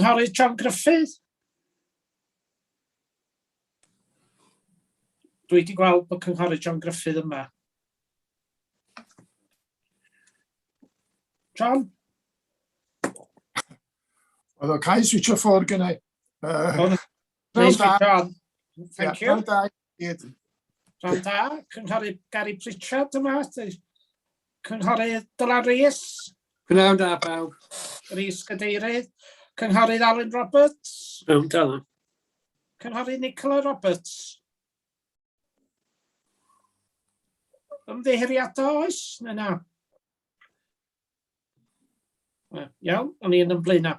Cynghorydd John Griffith. Dwi wedi gweld bod Cynghorydd John Griffith yma. John? Oedd o cael switcho ffwrdd gynnau. Please switch on. Thank you. Rhan da. Rhan da. Cynghorydd Gary Pritchard yma. Cynghorydd Dylan Rhys. Pnawn da, pawb. Rhys Gadeirydd. Cynghorydd Alan Roberts. Pnawn da. Cynghorydd Nicola Roberts. Ymddeheiriadau oes? Neu na? Iawn, o'n i yn ymlaen.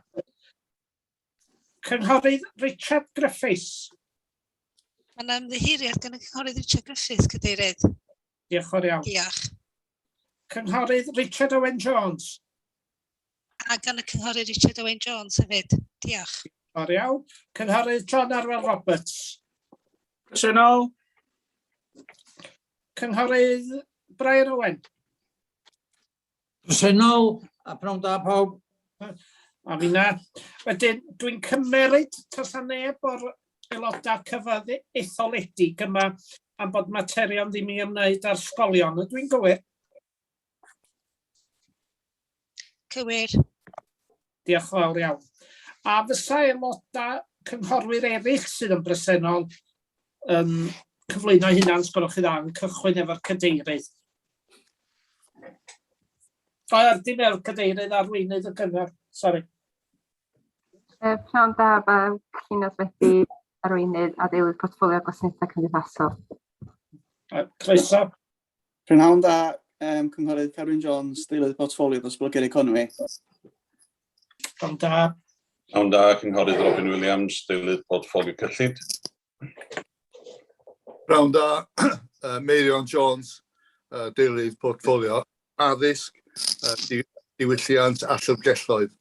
Cynghorydd Richard Griffiths. Mae'n ymddiheiriad gan y cynghorydd Richard Griffiths, Cadeirydd. Diolch yn fawr iawn. Diolch. Cynghorydd Richard Owen Jones. A gan y cynghorydd Richard Owen Jones hefyd. Diolch. Fawr iawn. Cynghorydd John Arwel Roberts. Presennol. Cynghorydd Brian Owen. Presennol. A pnawn da, pawb. A fi na. Wedyn, dwi'n cymeryd tas a neb o'r aelodau cyfaddu etholedig yma am bod materion ddim i ymwneud â'r sgolion. Dwi'n gywir. Cywir. Diolch yn fawr iawn. A fysa aelodau cynghorwyr eraill sydd yn bresennol yn cyflwyno hunan sgolwch chi dda yn cychwyn efo'r cadeirydd. Dim efo'r cadeirydd arweinydd y cyngor. Sori. Pnawn da, mae Llynas wedi arweinydd a deulydd portffolio gwasanaethau cymdeithasol. Croeso. Pnawn da, cynghorydd Carwyn Jones, deulydd portffolio dosbarthiad economi. Pnawn da. Pnawn da, cynghorydd Robin Williams, deulydd portffolio cyllid. Pnawn da, Meirion Jones, deulydd portffolio addysg, diwylliant a llyfrgelloedd.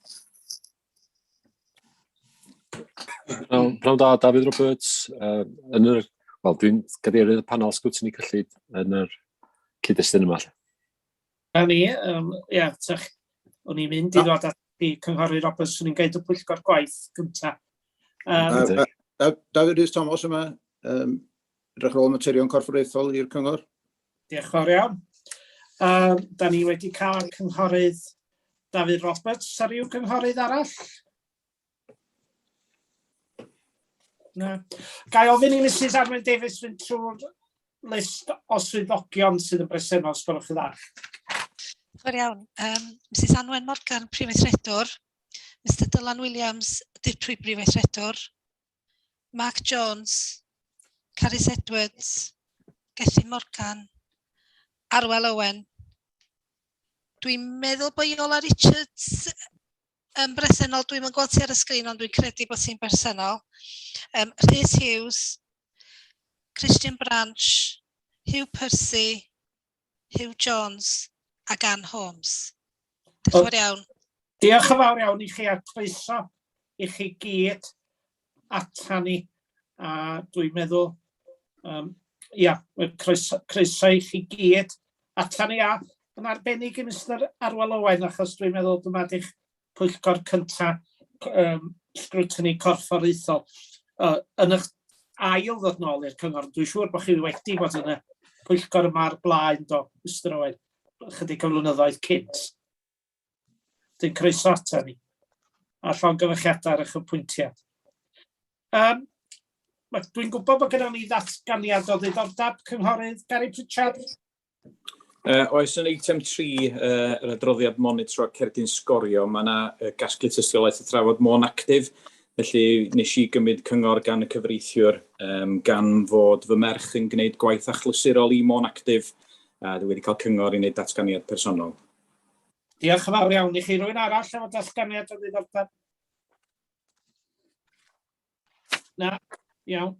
Pnawn da, David Roberts, dwi'n gadeirydd y panel sgwtini cyllid yn yr cyd-destun yma. A ni, o'n i'n mynd i ddod at i cynghorydd Roberts, o'n i'n gael y pwyllgor gwaith gyntaf. David Rhys Thomas yma, edrych ar ôl materion corfforaethol i'r cyngor. Diolch yn fawr iawn. Da ni wedi cael cynghorydd David Roberts. Ar ryw cynghorydd arall? Na. Gai ofyn i Mrs Arwen Davies fynd trwy'r list o swyddogion sydd yn bresennol, sgolwch chi dda. Fawr iawn. Mrs Anwen Morgan, Prif Weithredwr. Mr Dylan Williams, Prif Weithredwr. Mark Jones, Carys Edwards, Gethin Morgan, Arwel Owen. Dwi'n meddwl bod Iola Richards yn bresennol, dwi'n yn gweld ti ar y sgrin, ond dwi'n credu bod ti'n bresennol. Rhys Hughes, Christian Branch, Hugh Percy, Hugh Jones a Ann Holmes. Diolch yn fawr iawn. Diolch yn fawr iawn i chi a croeso i chi gyd ata ni. A dwi'n meddwl, croeso i chi gyd ata ni a yn arbennig i Mr Arwel Owen, achos dwi'n meddwl dyma di'ch pwyllgor cyntaf sgrwtini corfforaethol. Yn eich ail ddod nôl i'r cyngor, dwi'n siŵr bod chi wedi bod yn y pwyllgor yma ar blaen do, Mr Owen, chydig o flynyddoedd cynt. Dwi'n croeso ata ni. A llongyfarchiadau ar eich apwyntiad. Dwi'n gwybod bod gennym ni ddatganiad o ddiddordeb cynghorydd Gary Pritchard. Oes yn eitem 3 yr adroddiad monitro cerdyn sgorio, mae yna gasglu tystiolaeth y trafod Môn Actif, felly nes i gymryd cyngor gan y cyfreithiwr gan fod fy merch yn gwneud gwaith achlysurol i Môn Actif, a dwi wedi cael cyngor i wneud datganiad personol. Diolch yn fawr iawn i chi. Rwy'n arall efo datganiad o ddiddordeb? Na, iawn.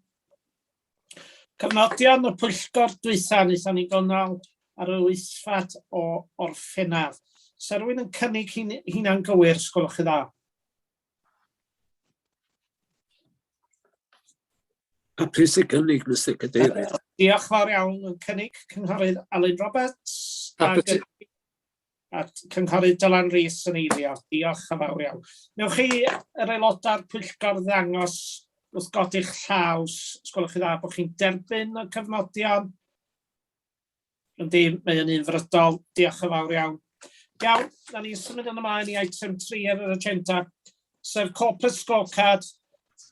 Cyfnodion y pwyllgor dwytha, wnaethon ni gonnal ar y wythfad o Orffennaf. Sa rwy'n yn cynnig hynna'n gywir, sgolwch chi dda? Hapus i gynnig, Mr Cadeirydd. Diolch fawr iawn yn cynnig cynghorydd Alan Roberts. A cynghorydd Dylan Rhys yn eilio. Diolch yn fawr iawn. Newch chi yr aelodau'r pwyllgor ddangos wrth godi'ch llaws. Os gwelwch chi dda bod chi'n derbyn y cyfnodion. Yndi, mae yn unfrydol. Diolch yn fawr iawn. Iawn, na ni'n symud yn ymlaen i item 3 ar yr agenda, sef corporate scorecard.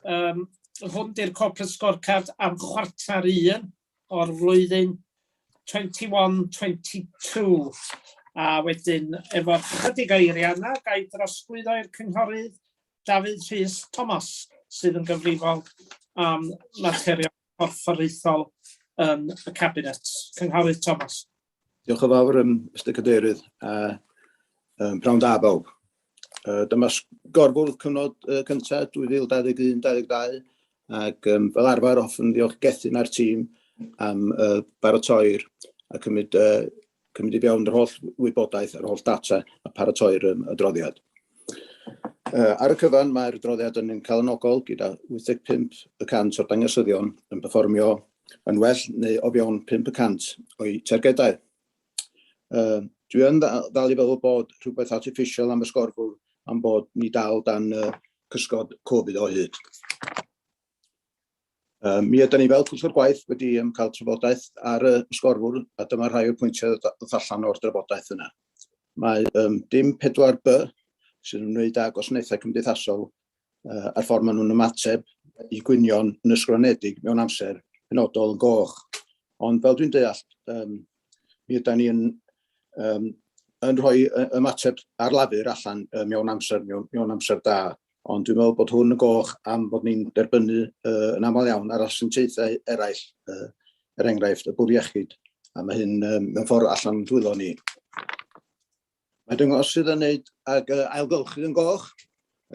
Hwn di'r corporate scorecard am chwarter 1 o'r flwyddyn 21-22. A wedyn, efo'r chydig eiriau yna, gai drosglwyddo i'r cynghorydd Dafydd Rhys Thomas, sydd yn gyfrifol am materion corfforaethol yn y cabinet. Cynghorydd Thomas. Diolch yn fawr, Mr Cadeirydd. Pnawn da bawb. Dyma sgorbwrdd cyfnod cyntaf 2021-2022 ac fel arfer hoffwn ddiolchgethu na'r tîm am baratoi'r a cymryd i fewn yr holl wybodaeth, yr holl data a paratoi'r adroddiad. Ar y cyfan mae'r adroddiad yn calanogol gyda 85% o'r dangosyddion yn perfformio yn well neu o fewn 5% o'i targedau. Dwi yn ddal i feddwl bod rhywbeth artiffisial am y sgorbwrdd am bod ni dal dan cysgod Covid o hyd. Mi ydym ni fel cwsgwr gwaith wedi cael trafodaeth ar y sgorbwrdd a dyma rhai o'r pwyntiau ddoth allan o'r drafodaeth yna. Mae dim 4B sy'n ymwneud â gwasanaethau cymdeithasol a'r ffordd maen nhw'n ymateb i gwynion yn ysgrifenedig mewn amser penodol yn goch. Ond fel dwi'n deall, mi ydym ni yn rhoi ymateb ar lafur allan mewn amser da. Ond dwi'n meddwl bod hwn yn goch am bod ni'n derbynnu yn aml iawn ar asiantaethau eraill, enghraifft y bwrdd iechyd, a mae hyn mewn ffordd allan dwylo ni. Mae dyngos sydd yn wneud ag ailgylchu yn goch,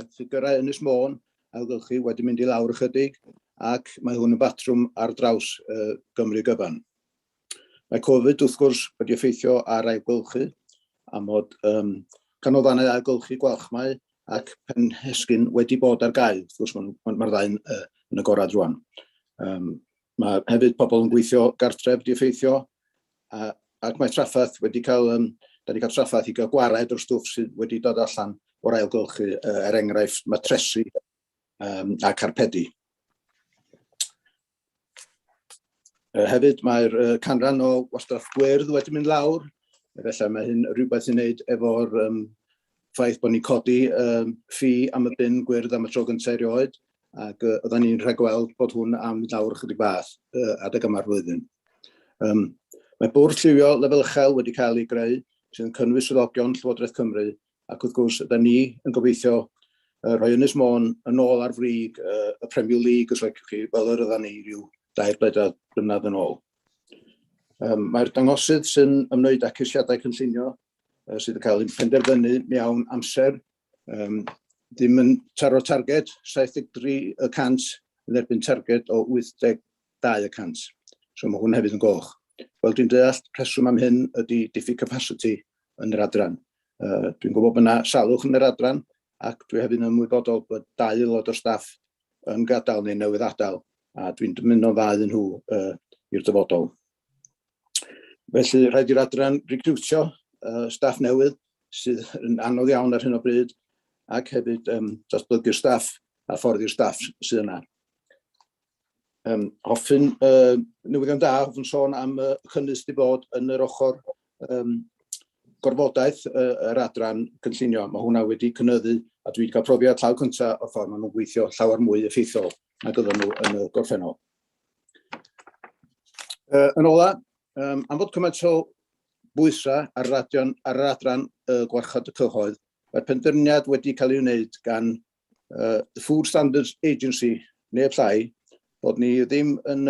y ffigurau Ynys Môn, ailgylchu wedi mynd i lawr ychydig, ac mae hwn yn batrwm ar draws Gymru gyfan. Mae Covid wrth gwrs wedi effeithio ar ailgylchu, am bod canolfannau ailgylchu gwalchmau ac penhesgyn wedi bod ar gael. Wrth gwrs mae'r ddau'n yn agorad rwan. Mae hefyd pobl yn gweithio gartref wedi effeithio, ac mae traffaeth wedi cael, da ni cael traffaeth i gael gwared o'r stwff sydd wedi dod allan o'r ailgylchu, enghraifft matresu a carpedi. Hefyd mae'r canran o wastraff gwyrdd wedi mynd lawr, felly mae hyn rhywbeth i wneud efo'r ffaith bod ni'n codi ffi am y bin gwyrdd am y tro gyntaf erioed, ac oedden ni'n rhagweld bod hwn am lawr ychydig bach adeg yma'r flwyddyn. Mae bwrdd lliwio lefel uchel wedi cael ei greu, sydd yn cynnwys swyddogion Llywodraeth Cymru, ac wrth gwrs ydyn ni yn gobeithio rhoi Ynys Môn yn ôl ar frig y Premier League, os liciwch chi, fel yr ydyn ni ryw 2-3 blynedd yn ôl. Mae'r dangosydd sy'n ymwneud â ceisiadau cynllunio sydd yn cael ei penderfynu mewn amser, ddim yn taro targed 73% yn erbyn targed o 82%. So mae hwn hefyd yn goch. Wel, dwi'n deall rheswm am hyn ydy diffyg capacity yn yr adran. Dwi'n gwybod bod yna salwch yn yr adran, ac dwi hefyd yn ymwybodol bod 2 aelod o'r staff yn gadael neu newydd adael, a dwi'n dymuno ddau yn nhw i'r dyfodol. Felly, rhaid i'r adran recriwtio staff newydd sydd yn anodd iawn ar hyn o bryd, ac hefyd datblygu'r staff a fforddi'r staff sydd yna. Hoffwn newyddion da, hoffwn sôn am chynnwys di bod yn yr ochr gorfodaeth yr adran cynllunio. Mae hwnna wedi cynyddu, a dwi wedi cael profiad llaw cyntaf o'r ffordd maen nhw'n gweithio llawer mwy effeithiol nag ydyn nhw yn y gorffennol. Yn ola, am fod cymaint o bwysau ar yr adran gwarchod y cyhoedd, mae'r penderfyniad wedi cael ei wneud gan the Food Standards Agency neu llai, bod ni ddim yn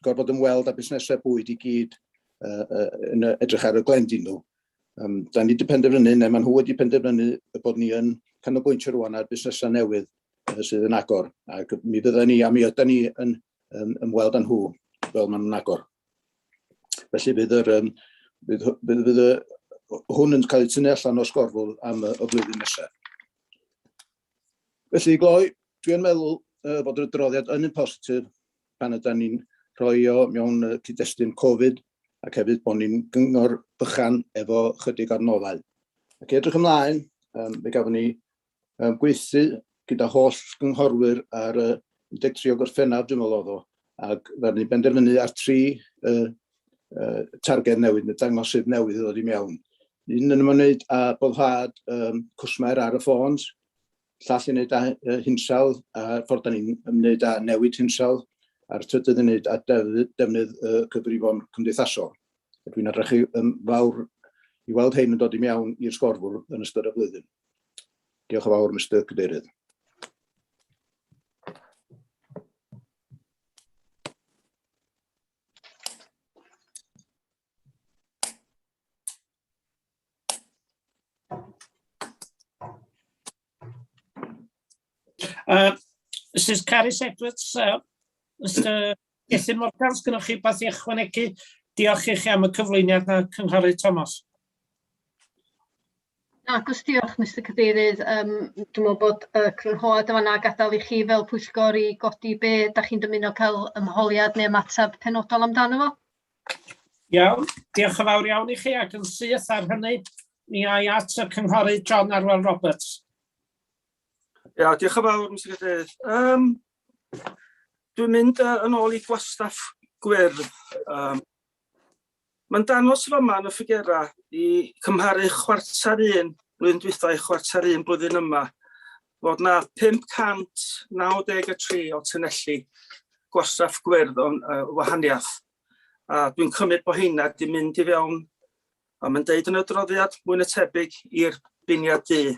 gorfod ymweld â busnesau bwyd i gyd yn edrych ar y glendin nhw. Da ni wedi penderfynu, neu maen nhw wedi penderfynu bod ni yn canolbwyntio rwan ar busnesau newydd sydd yn agor, ac mi ydyn ni yn ymweld â nhw fel maen nhw'n agor. Felly bydd hwn yn cael ei tynnu allan o'r sgorbwrdd am y blwyddyn nesaf. Felly, gloi, dwi'n meddwl bod y droddiad yn un positif pan ydym ni'n rhoi o mewn cyd-destun Covid, ac hefyd bod ni'n gyngor bychan efo chydig adnoddau. Ac edrych ymlaen, fe gafon ni gweithu gyda holl gynghorwyr ar 13 o Gorffennaf, dwi'n meddwl oedd o, ac fe ni benderfynu ar 3 targed newydd, neu dangosydd newydd i ddod i mewn. Un yn ymwneud â boddhad cwsmer ar y ffôns, llall i wneud â hinsawdd, a ffordd da ni'n ymwneud â newid hinsawdd, a'r trydydd yn wneud â defnydd cyfrifon cymdeithasol. Dwi'n edrych fawr i weld hein yn dod i mewn i'r sgorfwr yn ystod y flwyddyn. Diolch yn fawr, Mr. Cadeirydd. Mrs Carys Edwards, Mr Gethin Morgan, sgynnoch chi beth i ychwanegu? Diolch i chi am y cyflwyniad na Cynghorydd Thomas. Agos diolch, Mr Cadeirydd. Dwi'n meddwl bod y cynghorydd yma gadael i chi fel pwyllgor i godi be da chi'n dymuno cael ymholiad neu ymateb penodol amdano fo. Iawn, diolch yn fawr iawn i chi ac yn syth ar hynny, mi ai at y Cynghorydd John Arwel Roberts. Ia, diolch yn fawr, Mr Cadeirydd. Dwi'n mynd yn ôl i gwastaff gwyrdd. Mae'n danos yma yn y ffigurau i cymharu chwarter 1 blwyddyn dwytha i chwarter 1 blwyddyn yma, fod na 593 o tynelli gwastraff gwyrdd o'n wahaniaeth. A dwi'n cymryd bod hynna di mynd i fewn, a mae'n deud yn y droddiad mwy na tebyg i'r biniau du.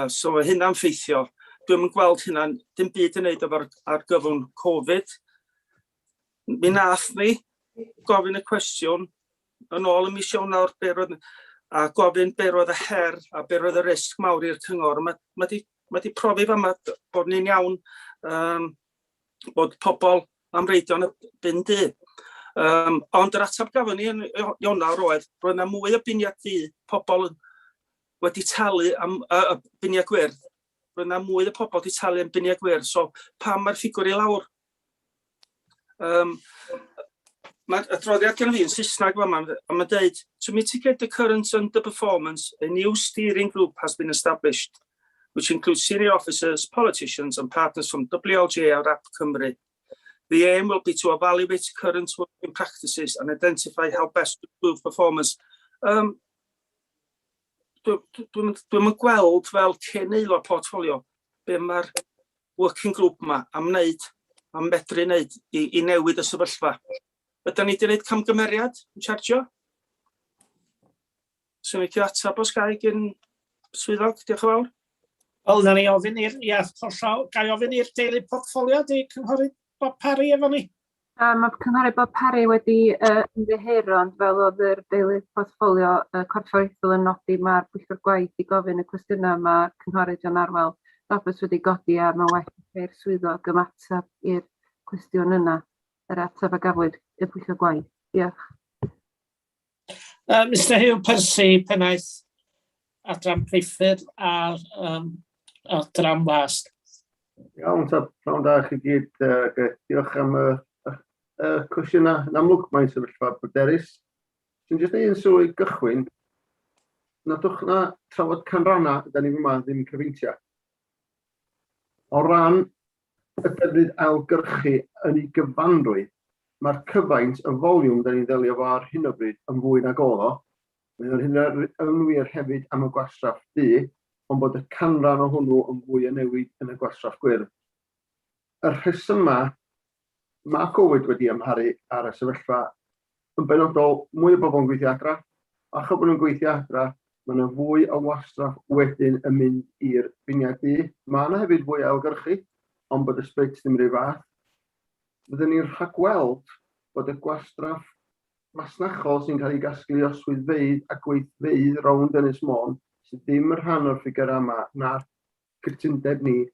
So mae hynna'n ffeithio. Dwi'n gweld hynna'n dim byd yn neud ar gyfwn Covid. Mi nath ni gofyn y cwestiwn yn ôl y mis Ionawr a gofyn be roedd y her a be roedd y risg mawr i'r cyngor. Mae di profi fama bod ni'n iawn bod pobl am reidio yn y bin du. Ond yr ateb gafon ni yn Ionawr roedd yna mwy o biniau du pobl wedi talu am biniau gwyrdd. Roedd yna mwy o pobl wedi talu am biniau gwyrdd. So pam mae'r ffigwr i lawr? Mae'r adroddiad gen fi yn Saesneg fama, a mae'n dweud, to mitigate the current underperformance, a new steering group has been established, which includes senior officers, politicians and partners from WLJ or RAP Cymru. The aim will be to evaluate current working practices and identify how best to improve performance. Dwi'n gweld fel cyn aelod portfolio be mae'r working group yma am medru wneud i newid y sefyllfa. Ydyn ni wedi gwneud camgymeriad yn chargio? Swn i'n atab os gai gyn swyddog, diolch yn fawr. Wel, na ni ofyn i'r gai ofyn i'r deulu portfolio di Cynghorydd Bob Parry efo ni? Mae Cynghorydd Bob Parry wedi ymddihiro, ond fel oedd yr deulu portfolio Corfforaethol yn nodi, mae'r pwyllgor gwaith i gofyn y cwestiynau mae Cynghorydd John Arwel Roberts wedi godi a mae well i'r swyddog ymateb i'r cwestiwn yna. Yr ateb a gafwyd y pwyllgor gwaith. Diolch. Mr Hugh Percy, pennaeth adran priffyr a'r adran wast. Iawn, pnawn da chi gyd. Diolch am y cwestiynau. Yn amlwg mae'n sefyllfa bryderus. Sy'n jyst ein swydd gychwyn. Nadwch na trafod canranna, da ni fyma ddim cyfeintio. O ran y defnydd ailgyrchu yn ei gyfanrwydd, mae'r cyfaint y foliwm da ni'n ddelio fo ar hyn o bryd yn fwy nag oedd o. Mae'n hyn yn wir hefyd am y gwastraff du, ond bod y canran o hwnnw yn fwy o newid yn y gwastraff gwyrdd. Yr rhesyma, mae Covid wedi amharu ar y sefyllfa yn benodol mwy o bobl yn gweithio adra. Ach o bod nhw'n gweithio adra, mae yna fwy o wastraff wedyn yn mynd i'r biniau du. Mae yna hefyd fwy o ailgyrchu, ond bod y sbrit ddim rhy fath. Byddwn ni'n rhagweld bod y gwastraff masnachol sy'n cael ei gasglu o swyddfeydd a gweithfeydd rownd Ynys Môn, sydd ddim yn rhan o'r ffigur yma na'r cytundeb ni,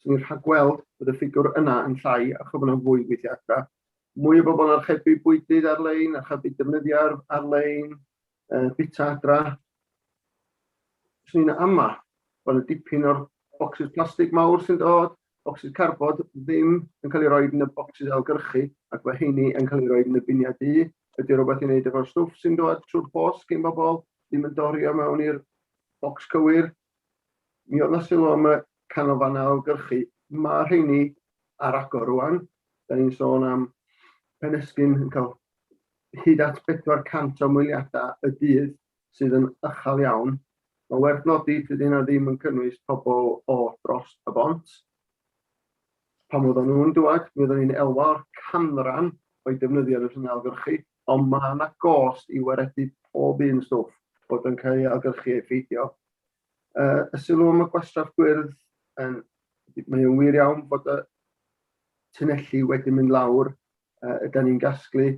sy'n ni'n rhagweld bod y ffigwr yna yn llai a chofyn o'n fwy gweithio adra. Mwy o bobl yn archebu bwydydd ar-lein, archebu defnyddio ar-lein, bita adra. Sy'n ni'n ama bod y dipyn o'r bocsys plastig mawr sy'n dod, bocsys carbod ddim yn cael ei roi yn y bocsys ailgyrchu, ac mae heini yn cael ei roi yn y biniau du. Ydy rhywbeth i wneud efo'r stwff sy'n dod trwy'r post gen bobl, ddim yn dorio mewn i'r bocs cywir. Mi oedd na sylw am y canolfannau awgylchu. Mae rheini ar agor rwan. Da ni'n sôn am Penesgyn yn cael hyd at 400 o ymweliadau y dydd sydd yn uchel iawn. Mae werth nodi dydy yna ddim yn cynnwys pobl o dros y bont. Pan oedden nhw'n dŵad, mi oedden ni'n elwa'r canran o'i defnyddio yn y llynelgyrchu, ond mae yna gost i waredu pob un stwff bod yn cael ei algyrchu effeithio. Y sylw am y gwastraff gwyrdd, mae yn wir iawn bod y tunelli wedi mynd lawr. Ydyn ni'n gasglu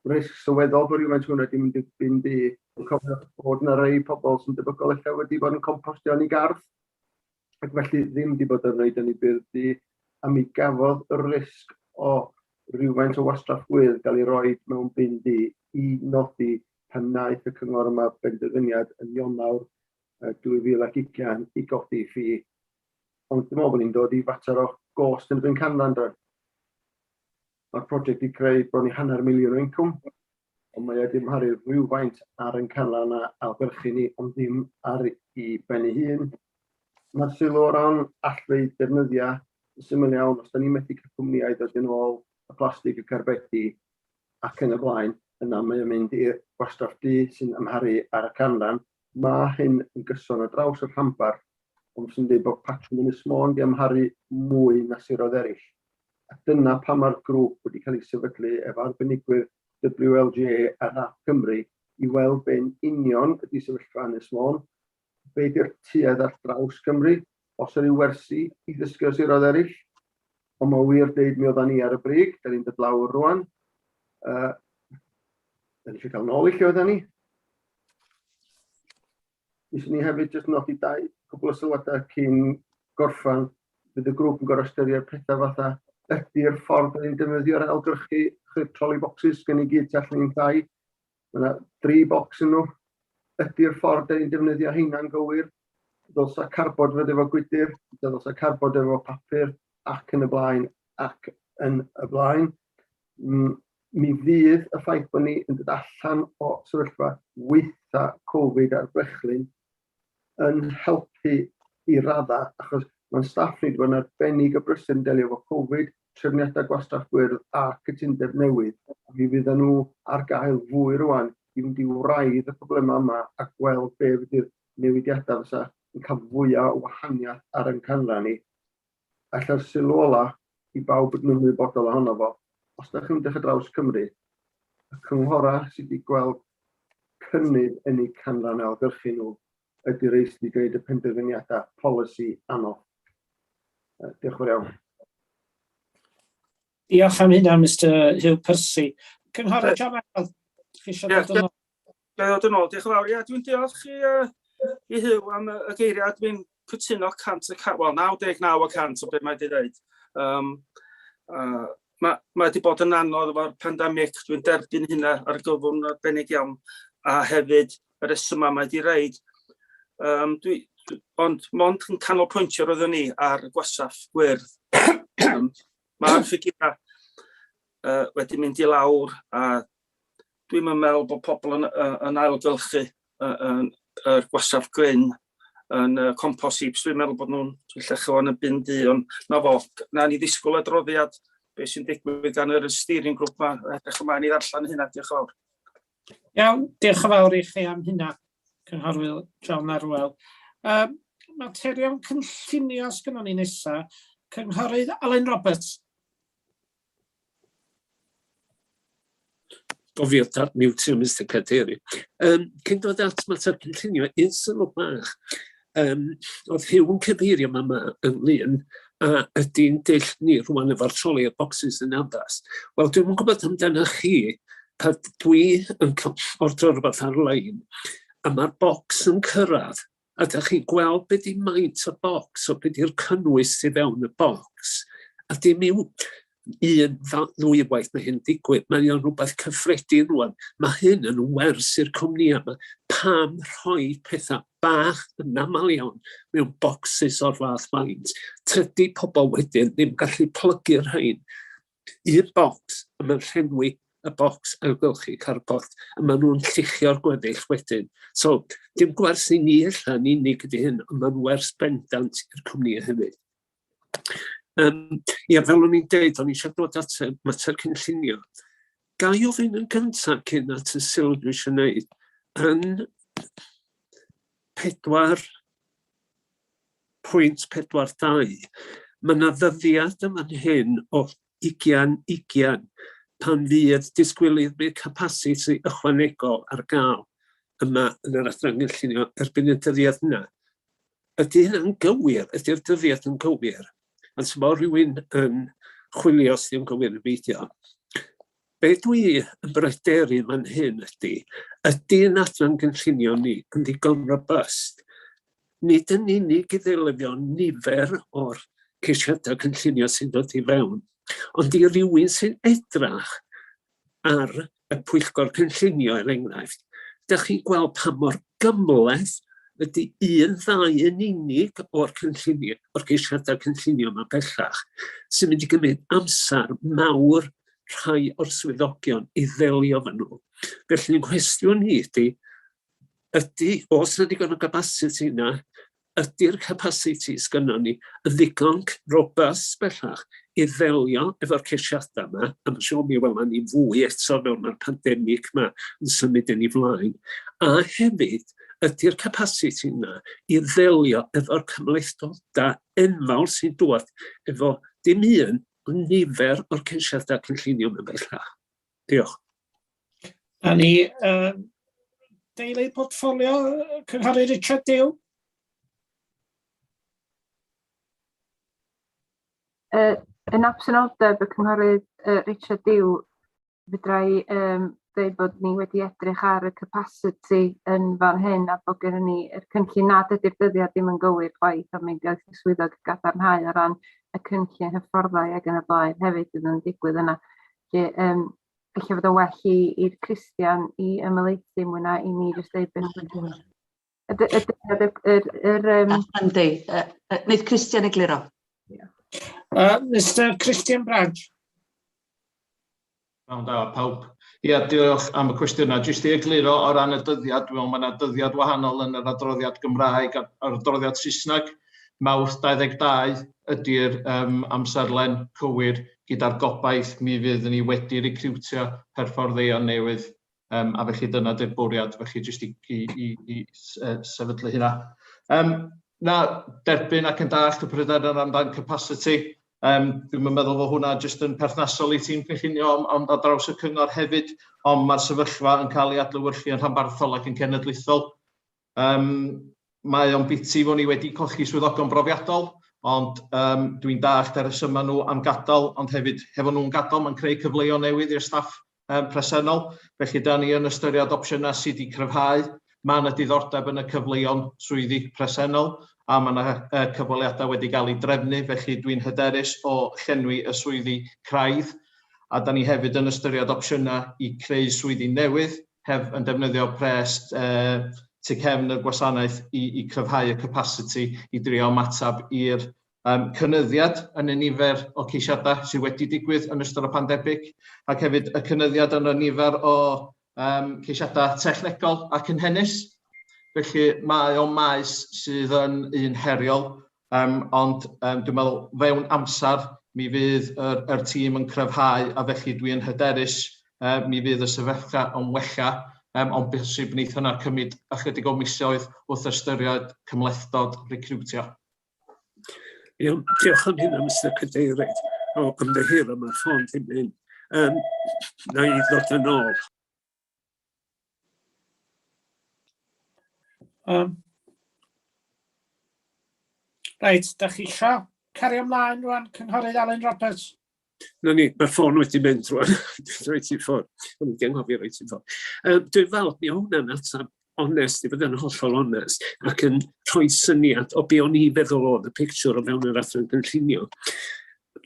risg sylweddol bod rhywun hwnna wedi mynd i'r bin di. Yn cofio bod yna rhai pobl sy'n debygol eich wedi bod yn compostio yn ei gardd, ac felly ddim wedi bod yn rhaid yn ei byrdi, a mi gafodd y risg o rhywfaint o wastraff gwyrdd gael ei roi mewn bin di i nodi pan wnaeth y cyngor yma benderfyniad yn Ionawr 2020 i godi ffi. Ond dwi'n meddwl bod ni'n dod i fater o gost yn y bin canran doedd. Mae'r prosiect i creu bron i $500,000 o incwm, ond mae wedi ymharu rhywfaint ar yn canran a algyrchu ni, ond ddim ar ei ben ei hun. Mae'r sylw o ran allai defnyddio yn syml iawn, os da ni'n methu cael cwmnïau dod yn ôl y plastig y carbedi ac yn y blaen, yna mae yn mynd i'r gwastraff du sy'n ymharu ar y canran. Mae hyn yn gyson ar draws y rhambar, ond sy'n dweud bod patrwm yn ysmôn di amharu mwy na siroedd eraill. A dyna pa mae'r grŵp wedi cael ei sefydlu efo arbenigwyr WLGA a RAP Cymru i weld be'n union ydi sefyllfa Ynys Môn, be di'r tuedd ar draws Cymru, os yr yw wersi i ddysgu o siroedd eraill, ond mae wir deud mi oedden ni ar y brig, da ni'n dod lawr rwan. Da ni eisiau cael nôl i lle oedden ni. Nisio ni hefyd jyst nodi cwbl o sylwadau cyn gorffan, bydd y grŵp yn gorau ystyried pethau fatha ydy'r ffordd yn defnyddio ar ailgyrchu troli bocsys gen i gyd tu allan i'n ddau. Mae yna 3 bocs yn nhw. Ydy'r ffordd yn defnyddio heina'n gywir. Dylsa carbod fydd efo gwydr, dylsa carbod efo papur ac yn y blaen ac yn y blaen. Mi fydd y ffaith bod ni yn dod allan o sefyllfa weitha Covid a'r brechlyn yn helpu i raddau, achos mae'n staff ni wedi bod yn arbennig o brysur yn delio efo Covid, trefniadau gwastraff gwyrdd a cytundeb newydd. Mi fydden nhw ar gael fwy rwan i fynd i wraidd y problemau yma a gweld be fydd newidiadau fysa yn cael fwyaf o wahaniaeth ar yn canran ni. Allai'r sylw ola i bawb yn ymwybodol ohono fo. Os ydych chi'n dechrau draws Cymru, y cynghora sydd wedi gweld cynnydd yn eu canran ailgyrchu nhw ydy'r rhai sydd wedi gwneud y penderfyniadau polisi anodd. Diolch yn fawr iawn. Diolch am hynna, Mr Hugh Percy. Cynghorydd John Arnold, chi eisiau dod yn ôl? Diolch yn ôl, diolch yn fawr. Dwi'n diolch i Hugh am y geiriau. Dwi'n cytuno 99% o beth mae wedi dweud. Mae wedi bod yn anodd efo'r pandemig, dwi'n derbyn hynna ar gyflwyn arbennig iawn, a hefyd y resymau mae wedi reid. Ond mond yn canolpwyntio roeddwn ni ar gwastraff gwyrdd. Mae'r ffigurau wedi mynd i lawr, a dwi'n meddwl bod pobl yn ailgylchu yr gwastraff gryn yn compos heaps. Dwi'n meddwl bod nhw'n llecho yn y bin du, ond na ni ddisgwyl y droddiad beth sy'n digwydd gan yr steering group yma, edrych ymlaen i ddarllen hynna. Diolch yn fawr. Iawn, diolch yn fawr i chi am hynna, Cynghorydd John Arwel. Materion cynllunio sgynnon ni nesa, Cynghorydd Alun Roberts. Gofio dat mute Mr Caderi. Cyn dod at mater cynllunio, un sylw bach. Oedd Hugh yn cyfeirio yma ynglyn, a ydy'n deill ni rwan efo'r troli o bocsys yn addas. Wel, dwi'n gwybod amdano chi, pa dwi yn ordro rhywbeth ar-lein, a mae'r bocs yn cyrraedd, a da chi'n gweld beth di maint o bocs, o beth di'r cynnwys i fewn y bocs, a dim yw 1-2 waith mae hyn digwydd, mae'n rhywbeth cyffredin rwan. Mae hyn yn wers i'r cwmnïau yma. Pam rhoi pethau bach yn aml iawn mewn bocsys o'r fath maint? Tydi pobl wedyn ddim gallu plygu'r rhain i'r bocs, a mae'n llenwi y bocs ailgylchu carbod, a maen nhw'n lluchio'r gweddill wedyn. So, dim gwers i ni allan unig ydy hyn, ond maen wers bendant i'r cwmni hefyd. Ia, fel o'n i'n deud, o'n i eisiau dod at y mater cynllunio. Ga i ofyn yn gyntaf cyn at y sylw dwi eisiau gwneud, yn 4.42, mae yna ddyddiad yma'n hyn o 20 pan fydd disgwyliad capacity ychwanegol ar gael yma yn yr adran gynllunio erbyn y dyddiad yna. Ydy hynna'n gywir? Ydy'r dyddiad yn gywir? Ond sy'n bod rhywun yn chwilio os yw'n gywir y beidio. Be dwi yn bryderu fan hyn ydy'n adran gynllunio ni yn ddigon robust. Nid yn unig i ddilifio nifer o'r ceisiadau cynllunio sy'n dod i fewn, ond i rywun sy'n edrach ar y pwyllgor cynllunio er enghraifft. Dych chi'n gweld pa mor gymleth ydy 1-2 yn unig o'r ceisiadau cynllunio yma bellach, sy'n mynd i gymryd amser mawr rhai o'r swyddogion i ddelio fan nhw. Felly, cwestiwn ni ydy, os na digon o capacity yna, ydy'r capacity sgynnon ni yn ddigon robust bellach i ddelio efo'r ceisiadau yma, a mae siŵr mi welon ni fwy eto mewn o'r pandemig yma yn symud yn ei flaen, a hefyd ydy'r capacity yna i ddelio efo'r cymhlethdodau enfawr sy'n dod efo dim un nifer o'r ceisiadau cynllunio mewn bellach. Diolch. A ni, deulu portffolio, Cynghorydd Richard Dew. Yn absenoldeb y Cynghorydd Richard Dew, fydra i dweud bod ni wedi edrych ar y capacity yn fan hyn a bod gen ni yr cynllun nad ydy'r dyddiad ddim yn gywir chwaith, ond mae'n gael ei swyddog gadarnhau o ran y cynllun hyfforddau ac yn y blaen hefyd yn digwydd yna. Felly fod o well i'r Christian i ymelaethu mwy na i ni jyst dweud beth. Wneud Christian egluro. Mr Christian Branch. Iawn da, pawb. Ia, diolch am y cwestiynau. Jyst i egluro o ran y dyddiad, dwi'n meddwl mae yna dyddiad wahanol yn yr adroddiad Gymraeg a'r adroddiad Saesneg. Mawrth 22 ydy'r amserlen cywir gyda'r gobaith mi fydd ni wedi recriwtio perfforddeuon newydd a felly dyna di'r bwriad, felly jyst i sefydlu hynna. Na, derbyn ac yn dallt y pryderon amdan capacity. Dwi'n meddwl fod hwnna jyst yn perthnasol i tîm cynllunio ond ar draws y cyngor hefyd, ond mae'r sefyllfa yn cael ei adlewyrchu yn rhanbarthol ac yn cenedlaethol. Mae o'n biti fod ni wedi colli swyddogion brofiadol, ond dwi'n dallt ar y syma nhw am gadael, ond hefyd hefo nhw'n gadael, mae'n creu cyfleoedd newydd i'r staff presennol. Felly, da ni yn ystyried opsiynau sydd wedi cryfhau. Mae yna diddordeb yn y cyfleoedd swyddi presennol, a mae yna cyfweliadau wedi cael ei drefnu, felly dwi'n hyderus o llenwi y swyddi craidd, a da ni hefyd yn ystyried opsiynau i creu swyddi newydd, yn defnyddio pres tu cefn y gwasanaeth i cryfhau y capacity i drio ymatab i'r cynyddiad yn y nifer o ceisiadau sydd wedi digwydd yn ystod y pandemig, ac hefyd y cynyddiad yn y nifer o ceisiadau technegol ac yn hennus. Felly mae o'n maes sydd yn un heriol, ond dwi'n meddwl fewn amser mi fydd yr tîm yn cryfhau a felly dwi'n hyderus mi fydd y sefyllfa yn wella, ond bosib wneith hynna cymryd ychydig o misoedd wrth ystyried cymlethdod recriwtio. Diolch am hynna, Mr Cadeirydd. O, ymddiheuro, mae'r ffôn ddim mynd. Na i ddod yn ôl. Reit, da chi eisiau cario ymlaen rwan, Cynghorydd Alun Roberts? Na ni, mae'r ffôn wedi mynd rwan. Reit i'r ffôn. O'n i'n anghofio reit i'r ffôn. Dwi'n fawr, mi o hwnna'n atab onest, i fod yn hollol onest, ac yn rhoi syniad o be o'n i feddwl oedd y pictiwr o fewn yr adran gynllunio.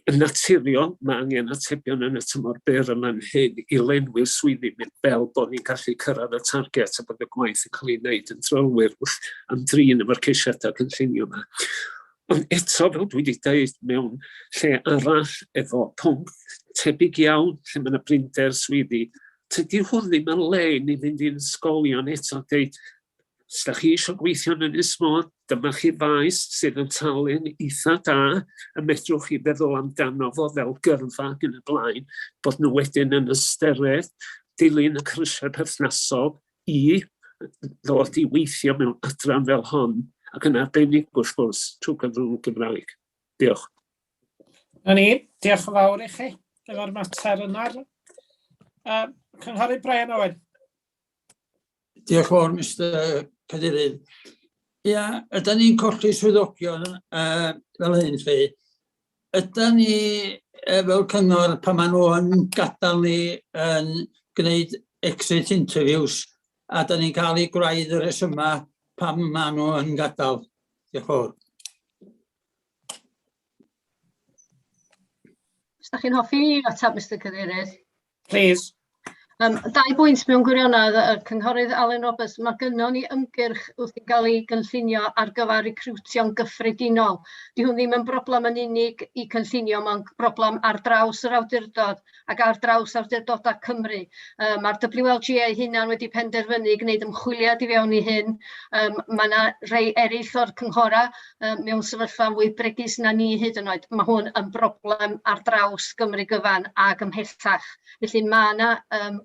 Yn naturiol, mae angen atebion yn y tymor byr yma'n hyn i lenwi'r swyddi fel bod ni'n gallu cyrraedd y target a bod y gwaith yn cael ei wneud yn drylwyr am drin efo'r ceisiadau cynllunio yma. Ond eto, fel dwi wedi dweud, mewn lle arall efo pwnc tebyg iawn, lle mae yna brinder swyddi. Tydi hwn ddim yn le i ni fynd i'n ysgolion eto, dweud, os da chi eisiau gweithio yn Ynys Môn, dyma chi faes sydd yn talu'n eitha da, a medrwch chi feddwl amdano fo fel gyrfa ac yn y blaen, bod nhw wedyn yn ystyried dilyn y cyrsiau perthnasol i ddod i weithio mewn adran fel hon, ac yn arbennig wrth gwrs trwy gyfrwng Gymraeg. Diolch. Na ni, diolch yn fawr i chi efo'r mater yna. Cynghorydd Brian Owen. Diolch yn fawr, Mr Cadeirydd. Ia, ydyn ni'n colli swyddogion fel hyn chi. Ydyn ni fel cyngor pan maen nhw yn gadael ni yn gwneud exit interviews a ydyn ni'n cael ei gwraidd y resyma pam maen nhw yn gadael. Diolch yn fawr. Os da chi'n hoffi atab, Mr Cadeirydd? Please. Dau bwynt mewn gwirionedd, y cynghorydd Alun Roberts, mae gynnon ni ymgyrch wrth i gael ei gynllunio ar gyfer recriwtio'n gyffredinol. Di hwn ddim yn broblem yn unig i cynllunio, mae'n broblem ar draws yr awdurdod ac ar draws awdurdodau Cymru. Mae'r WLGA hunan wedi penderfynu gwneud ymchwiliad i fewn i hyn. Mae yna rhai eraill o'r cynghora mewn sefyllfa fwy bregus na ni hyd yn oed. Mae hwn yn broblem ar draws Gymru gyfan ac ymhellach. Felly mae yna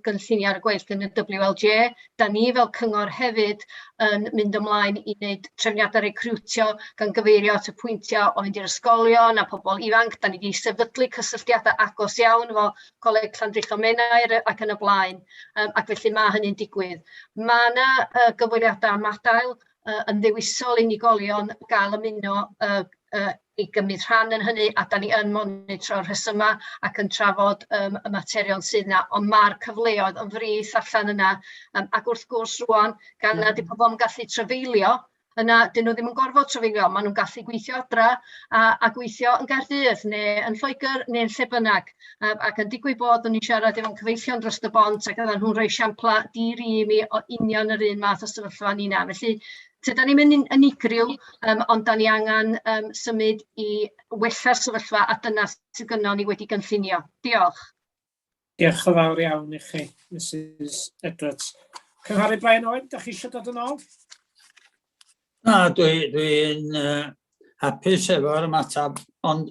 gynllunio ar y gwaith yn y WLGA. Da ni fel cyngor hefyd yn mynd ymlaen i wneud trefniadau recriwtio gan gyfeirio at y pwyntiau o fynd i'r ysgolion a pobl ifanc. Da ni wedi sefydlu cysylltiadau agos iawn efo Coleg Llandrillo Menair ac yn y blaen, ac felly mae hynny'n digwydd. Mae yna gyfweliadau am adael yn ddewisol unigolion gael ymuno i gymryd rhan yn hynny, a da ni yn monitro'r rhesyma ac yn trafod y materion sydd yna, ond mae'r cyfleoedd yn frith allan yna, ac wrth gwrs rwan, gan nad ydy pobl yn gallu trafeilio, yna, dyn nhw ddim yn gorfod trafeilio, maen nhw'n gallu gweithio adra a gweithio yn Gaerdydd neu yn Lloegr neu yn lle bynnag. Ac yn digwydd bod o'n i siarad efo'n cyfeillion dros y bont ac oedden nhw'n rhoi siampla di-ri mi o union yr un math o sefyllfa ni na. Felly, da ni'n mynd yn unigryw, ond da ni angen symud i wella'r sefyllfa a dyna sydd gynnon ni wedi gynllunio. Diolch. Diolch yn fawr iawn i chi, Mrs Edwards. Cynghorydd Brian Owen, da chi eisiau dod yn ôl? Na, dwi'n hapus efo'r ymateb, ond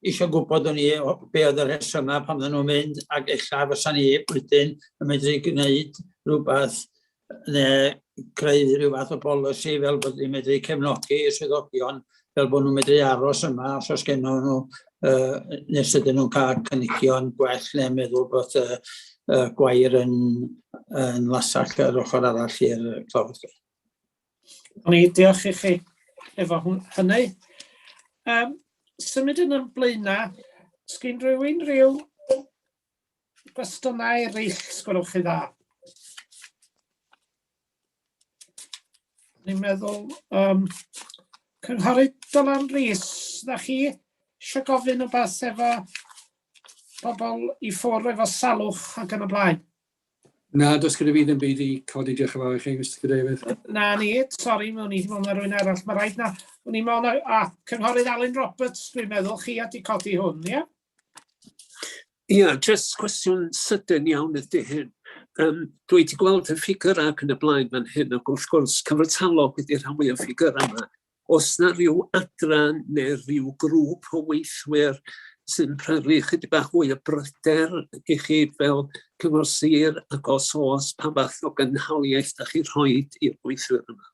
eisiau gwybod o'n i be oedd y rhesyma pan ddyn nhw'n mynd, ac eich fysa ni wedyn yn medru gwneud rhywbeth neu creu rhyw fath o bolisi fel bod ni'n medru cefnogi y swyddogion fel bod nhw'n medru aros yma os oes gennym nhw nes ydyn nhw'n cael cynigion gwell neu meddwl bod gwair yn lasach yr ochr arall i'r clawd. O'n i diolch i chi efo hynny. Symud yn ymlaen, sgyn rhywun rhyw gwestiynau eraill, sgwrwch chi dda. Ni'n meddwl, Cynghorydd Dylan Rhys, da chi eisiau gofyn o beth efo bobl i ffwrdd efo salwch ac yn y blaen? Na, does gyda fi ddim byd i codi, diolch yn fawr i chi, Mr Cadeirydd. Na ni, sori, mewn i mewn ar rhywun arall, mae rhaid na. Cynghorydd Alun Roberts, dwi'n meddwl chi wedi codi hwn, ia? Ia, jyst cwestiwn sydyn iawn ydy hyn. Dwi wedi gweld y ffigur ac yn y blaen fan hyn, ac wrth gwrs cyfartalog wedi'r rhan mwyaf ffigur yma. Os na rhyw adran neu rhyw grŵp o weithwyr sy'n prynu chydig bach fwy o bryder i chi fel cyngor sir ac os pa fath o gynhaliaeth da chi rhoi i'r weithwyr yma?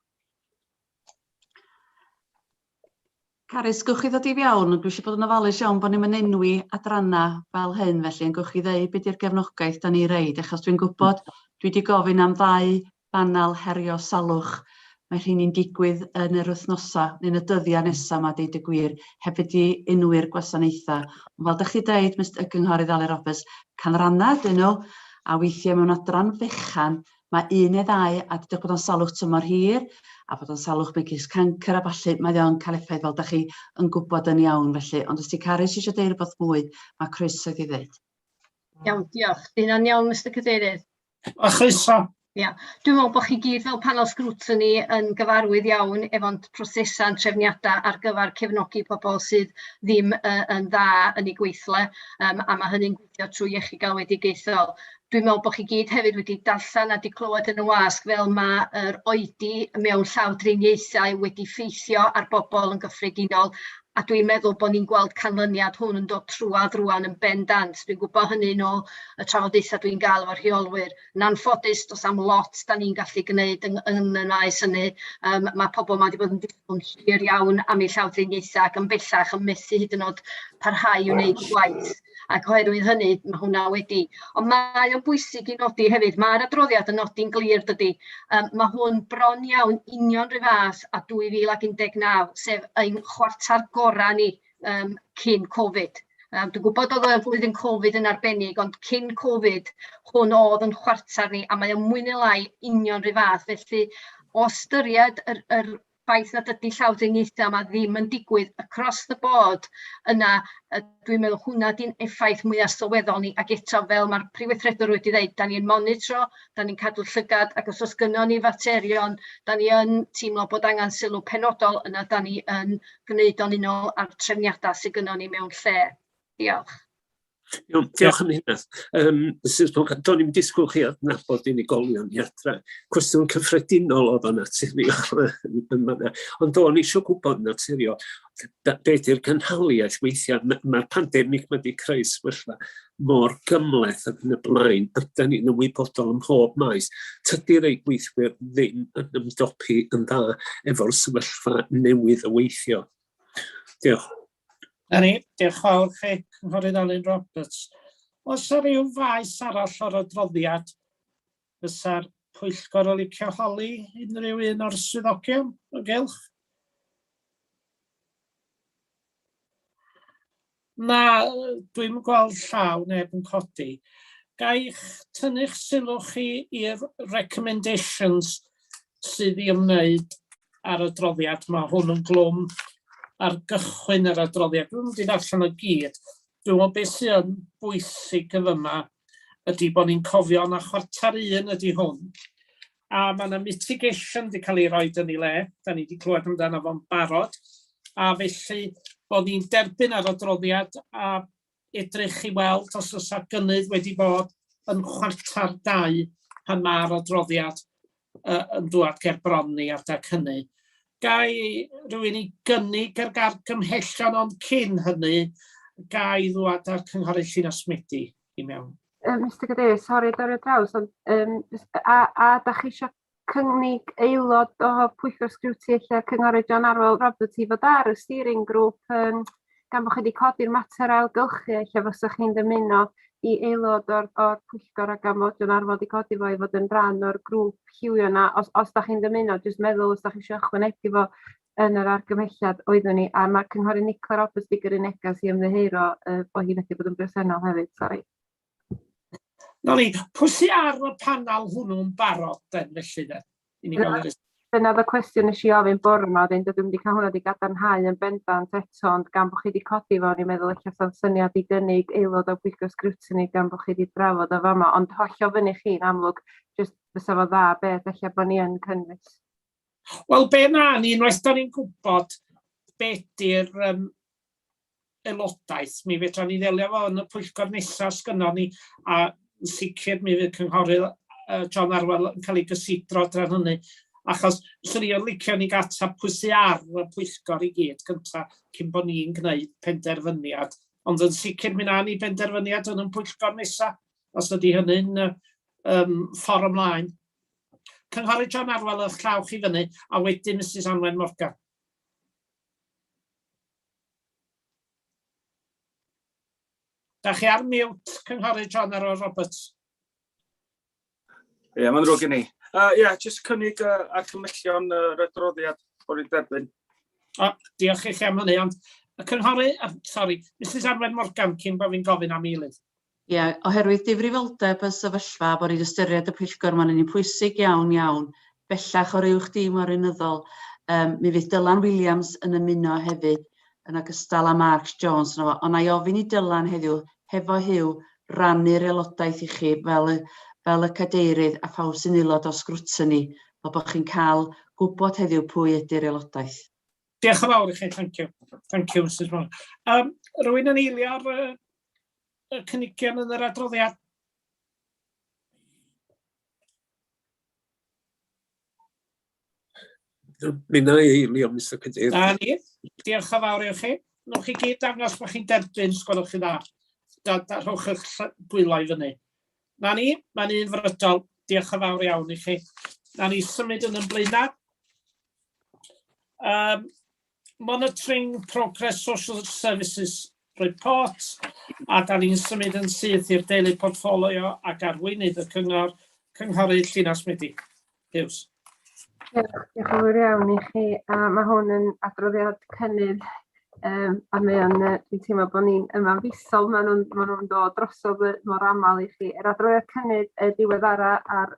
Carys, gwch chi ddod i fewn, dwi eisiau bod yn ofalus iawn bod ni'n enwi adranna fel hyn, felly yn gwch chi ddeu beth yw'r gefnogaeth da ni reid, achos dwi'n gwybod, dwi wedi gofyn am 2 banel herio salwch. Mae rhywun digwydd yn yr wythnosau, neu'n y dyddiau nesaf yma, deud y gwir, heb wedi enwi'r gwasanaethau. Ond fel ydych chi dweud, y cynghorydd Alun Roberts, canrannau dyn nhw, a weithiau mewn adran fechan, mae 1 neu 2, a dydych bod o'n salwch tymor hir, a bod o'n salwch megis cancer a falle, mae o'n cael effaith fel ydych chi yn gwybod yn iawn felly. Ond os ti Carys eisiau deud rhywbeth mwy, mae croeso i ddeud. Iawn, diolch. Dyna'n iawn, Mr Cadeirydd. A chroeso. Ia, dwi'n meddwl bod chi gyd fel panel sgrwtini yn gyfarwydd iawn efo'n prosesa'n trefniadau ar gyfer cefnogi pobl sydd ddim yn dda yn eu gweithle, a mae hynny'n gweithio trwy iechyd galwedigaethol. Dwi'n meddwl bod chi gyd hefyd wedi darllen a wedi clywed yn y wasg fel mae yr oedi mewn llawdriniaethau wedi ffeithio ar bobl yn gyffredinol, a dwi'n meddwl bod ni'n gweld canlyniad hwn yn dod trwad rwan yn bendant. Dwi'n gwybod hynny nôl y trafodaethau dwi'n gael efo'r rheolwyr. Yn anffodus, does am lot da ni'n gallu gwneud yn y maes hynny. Mae pobl yma wedi bod yn disgwyl hir iawn am eu llawdriniaethau ac yn bellach yn methu hyd yn oed parhau i wneud y gwaith. Ac oherwydd hynny, mae hwnna wedi. Ond mae o'n bwysig i nodi hefyd, mae'r adroddiad yn nodi'n glir dydy. Mae hwn bron iawn union rhyw fath a 2019, sef ein chwarter gorau ni cyn Covid. Dwi'n gwybod oedd y flwyddyn Covid yn arbennig, ond cyn Covid, hwn oedd yn chwarter ni, a mae o'n mwy neu lai union rhyw fath. Felly, o ystyried yr ffaith nad ydy llawdriniaethau yma ddim yn digwydd across the board, yna dwi'n meddwl hwnna di'n effaith mwyaf sylweddol ni, ac eto fel mae'r Prifeithredwr wedi dweud, da ni'n monitro, da ni'n cadw llygad, ac os oes gynnon ni faterion, da ni yn teimlo bod angen sylw penodol, yna da ni yn gwneud o'n unol ar trefniadau sydd gynnon ni mewn lle. Diolch. Diolch am hynny. Do'n i'n disgwyl chi adnabod unigolion i adra. Cwestiwn cyffredinol oedd o'n naturiol. Ond do'n eisiau gwybod naturiol. Be di'r gynhaliaeth weithiau? Mae'r pandemig wedi creu sefyllfa mor gymleth ac yn y blaen, a da ni'n ymwybodol ym mhob maes. Tydi'r ei gweithwyr ddim yn ymdopi yn dda efo'r sefyllfa newydd o weithio. Diolch. Diolch fawr chi, Cynghorydd Alun Roberts. Oes yna ryw faes arall o'r adroddiad fysa'r Pwyllgor yn licio holi unrhyw un o'r swyddogion o gylch? Na, dwi'n gweld llaw neb yn codi. Ga'i'ch tynnu'ch sylw chi i'r recommendations sydd i ymwneud ar y adroddiad. Mae hwn yn glwm ar gychwyn yr adroddiad. Dwi'n mynd i ddarllen y gyd. Dwi'n meddwl beth sydd yn bwysig yn yma ydy bod ni'n cofio na chwarter un ydy hwn. A mae yna mitigation wedi cael ei roi yn ei le. Da ni wedi clywed amdano fo'n barod. A felly bod ni'n derbyn ar adroddiad a edrych i weld os oes gynnydd wedi bod yn chwarter 2 pan mae'r adroddiad yn dŵad ger bron ni adag hynny. Gai rhywun i gynnig yr argymhellion ond cyn hynny, gai ddwad ar Cynghorydd Llŷn Ysmydi i mewn. Mr Cadeirydd, sori dorri draws, a da chi eisiau cynnig aelod o Pwyllgor Sgriwtini lle Cynghorydd John Arwel Roberts i fod ar y steering group gan bod chi wedi codi'r mater ailgylchu lle fysa chi'n dymuno i aelod o'r Pwyllgor a gan bod John Arwel wedi codi fo i fod yn rhan o'r grŵp lliwio yna, os da chi'n dymuno, jyst meddwl os da chi eisiau ychwanegu fo yn yr argymhelliad oeddwn ni, a mae Cynghorydd Nicola Roberts di gyrru negas i ymddiheuro bod hi'n wedi bod yn bresennol hefyd, sori. No ni, pwy sy'n ar y panel hwnnw'n barod den felly de? Dyna oedd y cwestiwn nes i ofyn bore yma, dwi'n wedi cael hwnna wedi gadarnhau yn bendant eto, ond gan bod chi wedi codi fo, ni'n meddwl eich allan syniad i gynnig aelod o Pwyllgor Sgriwtini gan bod chi wedi drafod o fama, ond hollio fyny chi'n amlwg, jyst fysa fo dda beth eich bod ni yn cynnwys. Wel, be na ni, unwaith da ni'n gwybod beth di'r aelodaeth, mi fedra ni ddelio fo yn y Pwyllgor nesaf sgynnon ni, a sicr mi fydd Cynghorydd John Arwel yn cael ei gysidro dran hynny. Achos swn i'n licio ni gata pwy sy'n ar y Pwyllgor i gyd gyntaf cyn bod ni'n gwneud penderfyniad. Ond yn sicr mi na ni penderfyniad yn y Pwyllgor nesaf, os ydy hynny'n ffordd ymlaen. Cynghorydd John Arwel eich llaw chi fyny, a wedyn Mrs Anwen Morgan. Da chi ar mute, Cynghorydd John Arwel Roberts. Ie, mae'n drwg i ni. Jyst cynnig argymhellion yr adroddiad o'r i'n derbyn. Diolch i chi am hynny, ond Mrs Anwen Morgan, cyn bod fi'n gofyn am eilydd. Ie, oherwydd difrifoldeb y sefyllfa bod i'n ystyried y Pwyllgor ma'n un pwysig iawn, bellach o'r uwch dim o'r unyddol. Mi fydd Dylan Williams yn ymuno hefyd yn ogystal â Mark Jones. Ond na i ofyn i Dylan heddiw, hefo hiw, rannu'r aelodaeth i chi fel fel y cadeirydd a phawb sy'n aelod o sgrwtini, fel bod chi'n cael gwybod heddiw pwy ydy'r aelodaeth. Diolch yn fawr i chi, thank you. Thank you, Mrs Moore. Rwy'n yn eilio'r cynigion yn yr adroddiad? Mi na eilio, Mr Cadeirydd. Na ni, diolch yn fawr i chi. Nwch chi gyd dangos bod chi'n derbyn, sgwrwch chi dda. Rhowch eich dwylo i fyny. Na ni, mae'n un frydol. Diolch yn fawr iawn i chi. Na ni symud yn ymlaenau. Monitoring Progress Social Services Report, a da ni'n symud yn syth i'r deulu portfolio ac arweinydd y cyngor, cynghorydd Llynas Medi. Hughes. Diolch yn fawr iawn i chi. Mae hwn yn adroddiad cynnydd a dwi'n teimlo bod ni'n yma'n fusol, maen nhw'n dod drosodd mor aml i chi. Yr adroddiad cynnydd diweddara ar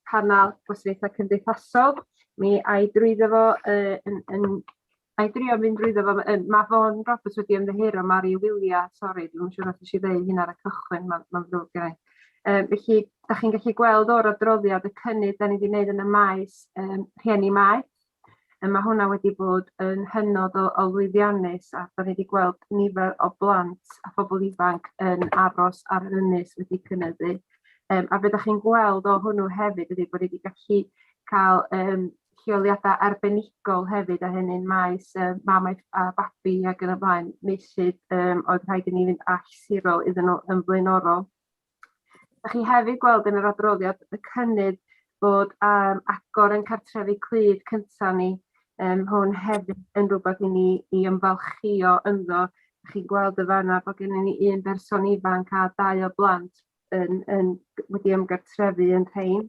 panel gwasanaethau cymdeithasol. Mi a'i drwyddo fo mynd drwyddo fo. Mae fo'n Roberts wedi ymddihiro Mari Wylia, sori, dwi'n siŵr os eisiau dweud hyn ar y cychwyn, mae'n ddrwg gyda'i. Felly, da chi'n gallu gweld o'r adroddiad y cynnydd da ni wedi gwneud yn y maes rhieni maeth. Mae hwnna wedi bod yn hynod o lwyddiannus a da ni wedi gweld nifer o blant a phobl ifanc yn aros ar yr ynys wedi cynyddu. A be da chi'n gweld o hwnnw hefyd ydy bod wedi gallu cael lleoliadau arbenigol hefyd a hynny'n maes mamau a babi ac yn y blaen, meysydd oedd rhaid i ni fynd allsirol iddyn nhw yn blaenorol. Da chi hefyd gweld yn yr adroddiad y cynnydd bod agor yn cartrefi clud cyntaf ni, hwn hefyd yn rhywbeth i ni ymfalchio ynddo. Da chi'n gweld y fanna bod gen ni un berson ifanc a 2 o blant wedi ymgartrefu yn rhain.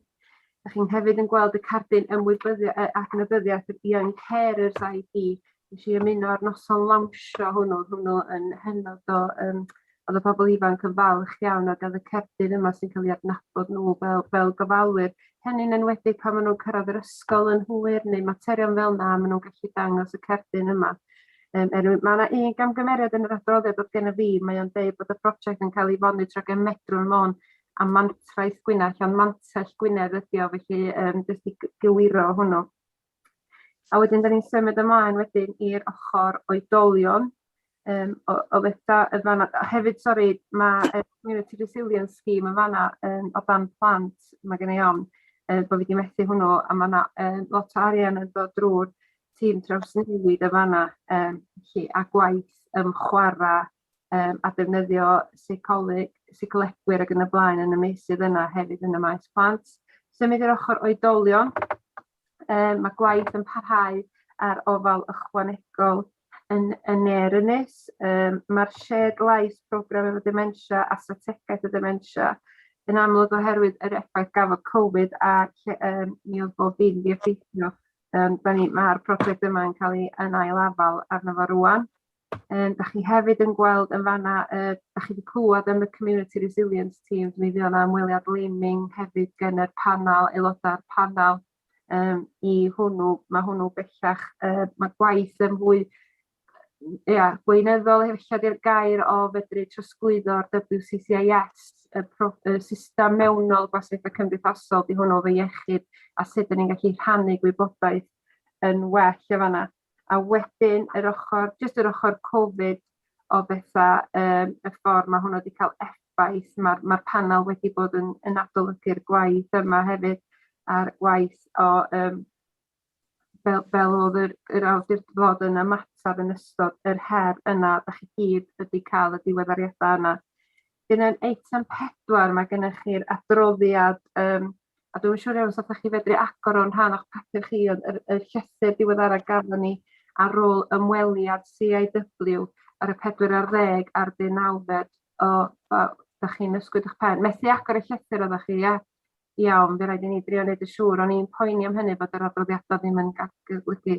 Da chi'n hefyd yn gweld y cardyn ac yn ybyddiaeth y Young Carers ID. Nes i ymuno ar noson lawnsio hwnnw yn hynod oedd y pobl ifanc yn falch iawn ac oedd y cerdyn yma sy'n cael ei adnabod nhw fel gofalwyr. Hynny'n enwedig pan maen nhw'n cyrraedd yr ysgol yn hwyr neu materion fel yna, maen nhw'n gallu dangos y cerdyn yma. Mae yna un gamgymeriad yn yr adroddiad oedd gen i fi, mae o'n deud bod y prosiect yn cael ei monitro gan Medrwn Mon a mantraeth Gwynedd, ond mantell Gwynedd ydi o, felly jyst i gywiro hwnnw. A wedyn, da ni'n symud ymlaen wedyn i'r ochr oedolion. O bethau y fanna, hefyd, sori, mae Community Resilience Scheme y fanna o dan plant, mae gen i bod fi wedi methu hwnnw, a mae yna lot o arian yn dod drwy'r tîm trawsnewid y fanna, a gwaith chwarae a defnyddio seicolegwyr ac yn y blaen yn y meysydd yna hefyd yn y maes plant. Symud i'r ochr oedolion, mae gwaith yn parhau ar ofal ychwanegol yn Neu'r Ynys. Mae'r Shared Lives Programme efo dementia a strategaeth y dementia yn amlwg oherwydd yr effaith gafodd Covid a mi oedd bob dim wedi effeithio. Mae'r prosiect yma yn cael ei ail-afal arno fo rwan. Da chi hefyd yn gweld yn fanna, da chi wedi clywed am y Community Resilience Team, mi fydd yna ymweliad leiming hefyd gen yr panel, aelodau'r panel i hwnnw, mae hwnnw bellach, mae gwaith yn fwy gweinyddol hefyd i'r gair o fedru trosglwyddo'r WCCIS, y system mewnol gwasanaethau cymdeithasol, di hwnnw fy iechyd a sut ni'n gallu rhannu gwybodaeth yn well y fanna. A wedyn, yr ochr Covid o bethau, y ffordd mae hwnnw wedi cael effaith, mae'r panel wedi bod yn adolygu'r gwaith yma hefyd, a'r gwaith o fel oedd yr awdurdod yn ymateb yn ystod yr her yna, da chi gyd wedi cael y diweddariadau yna. Dyna'n eitem 4, mae gennych chi'r adroddiad, a dwi'n siŵr iawn os ydych chi fedru agor o'n rhan o'ch papur chi, y llythyr diweddara gafon ni ar ôl ymweliad CIW ar y 40 ar 19 da chi'n ysgwyd eich pen. Methu agor y llythyr oeddech chi, ia? Iawn, fe rhaid i ni drio wneud y siŵr. O'n i'n poeni am hynny bod yr adroddiadau ddim yn golygu.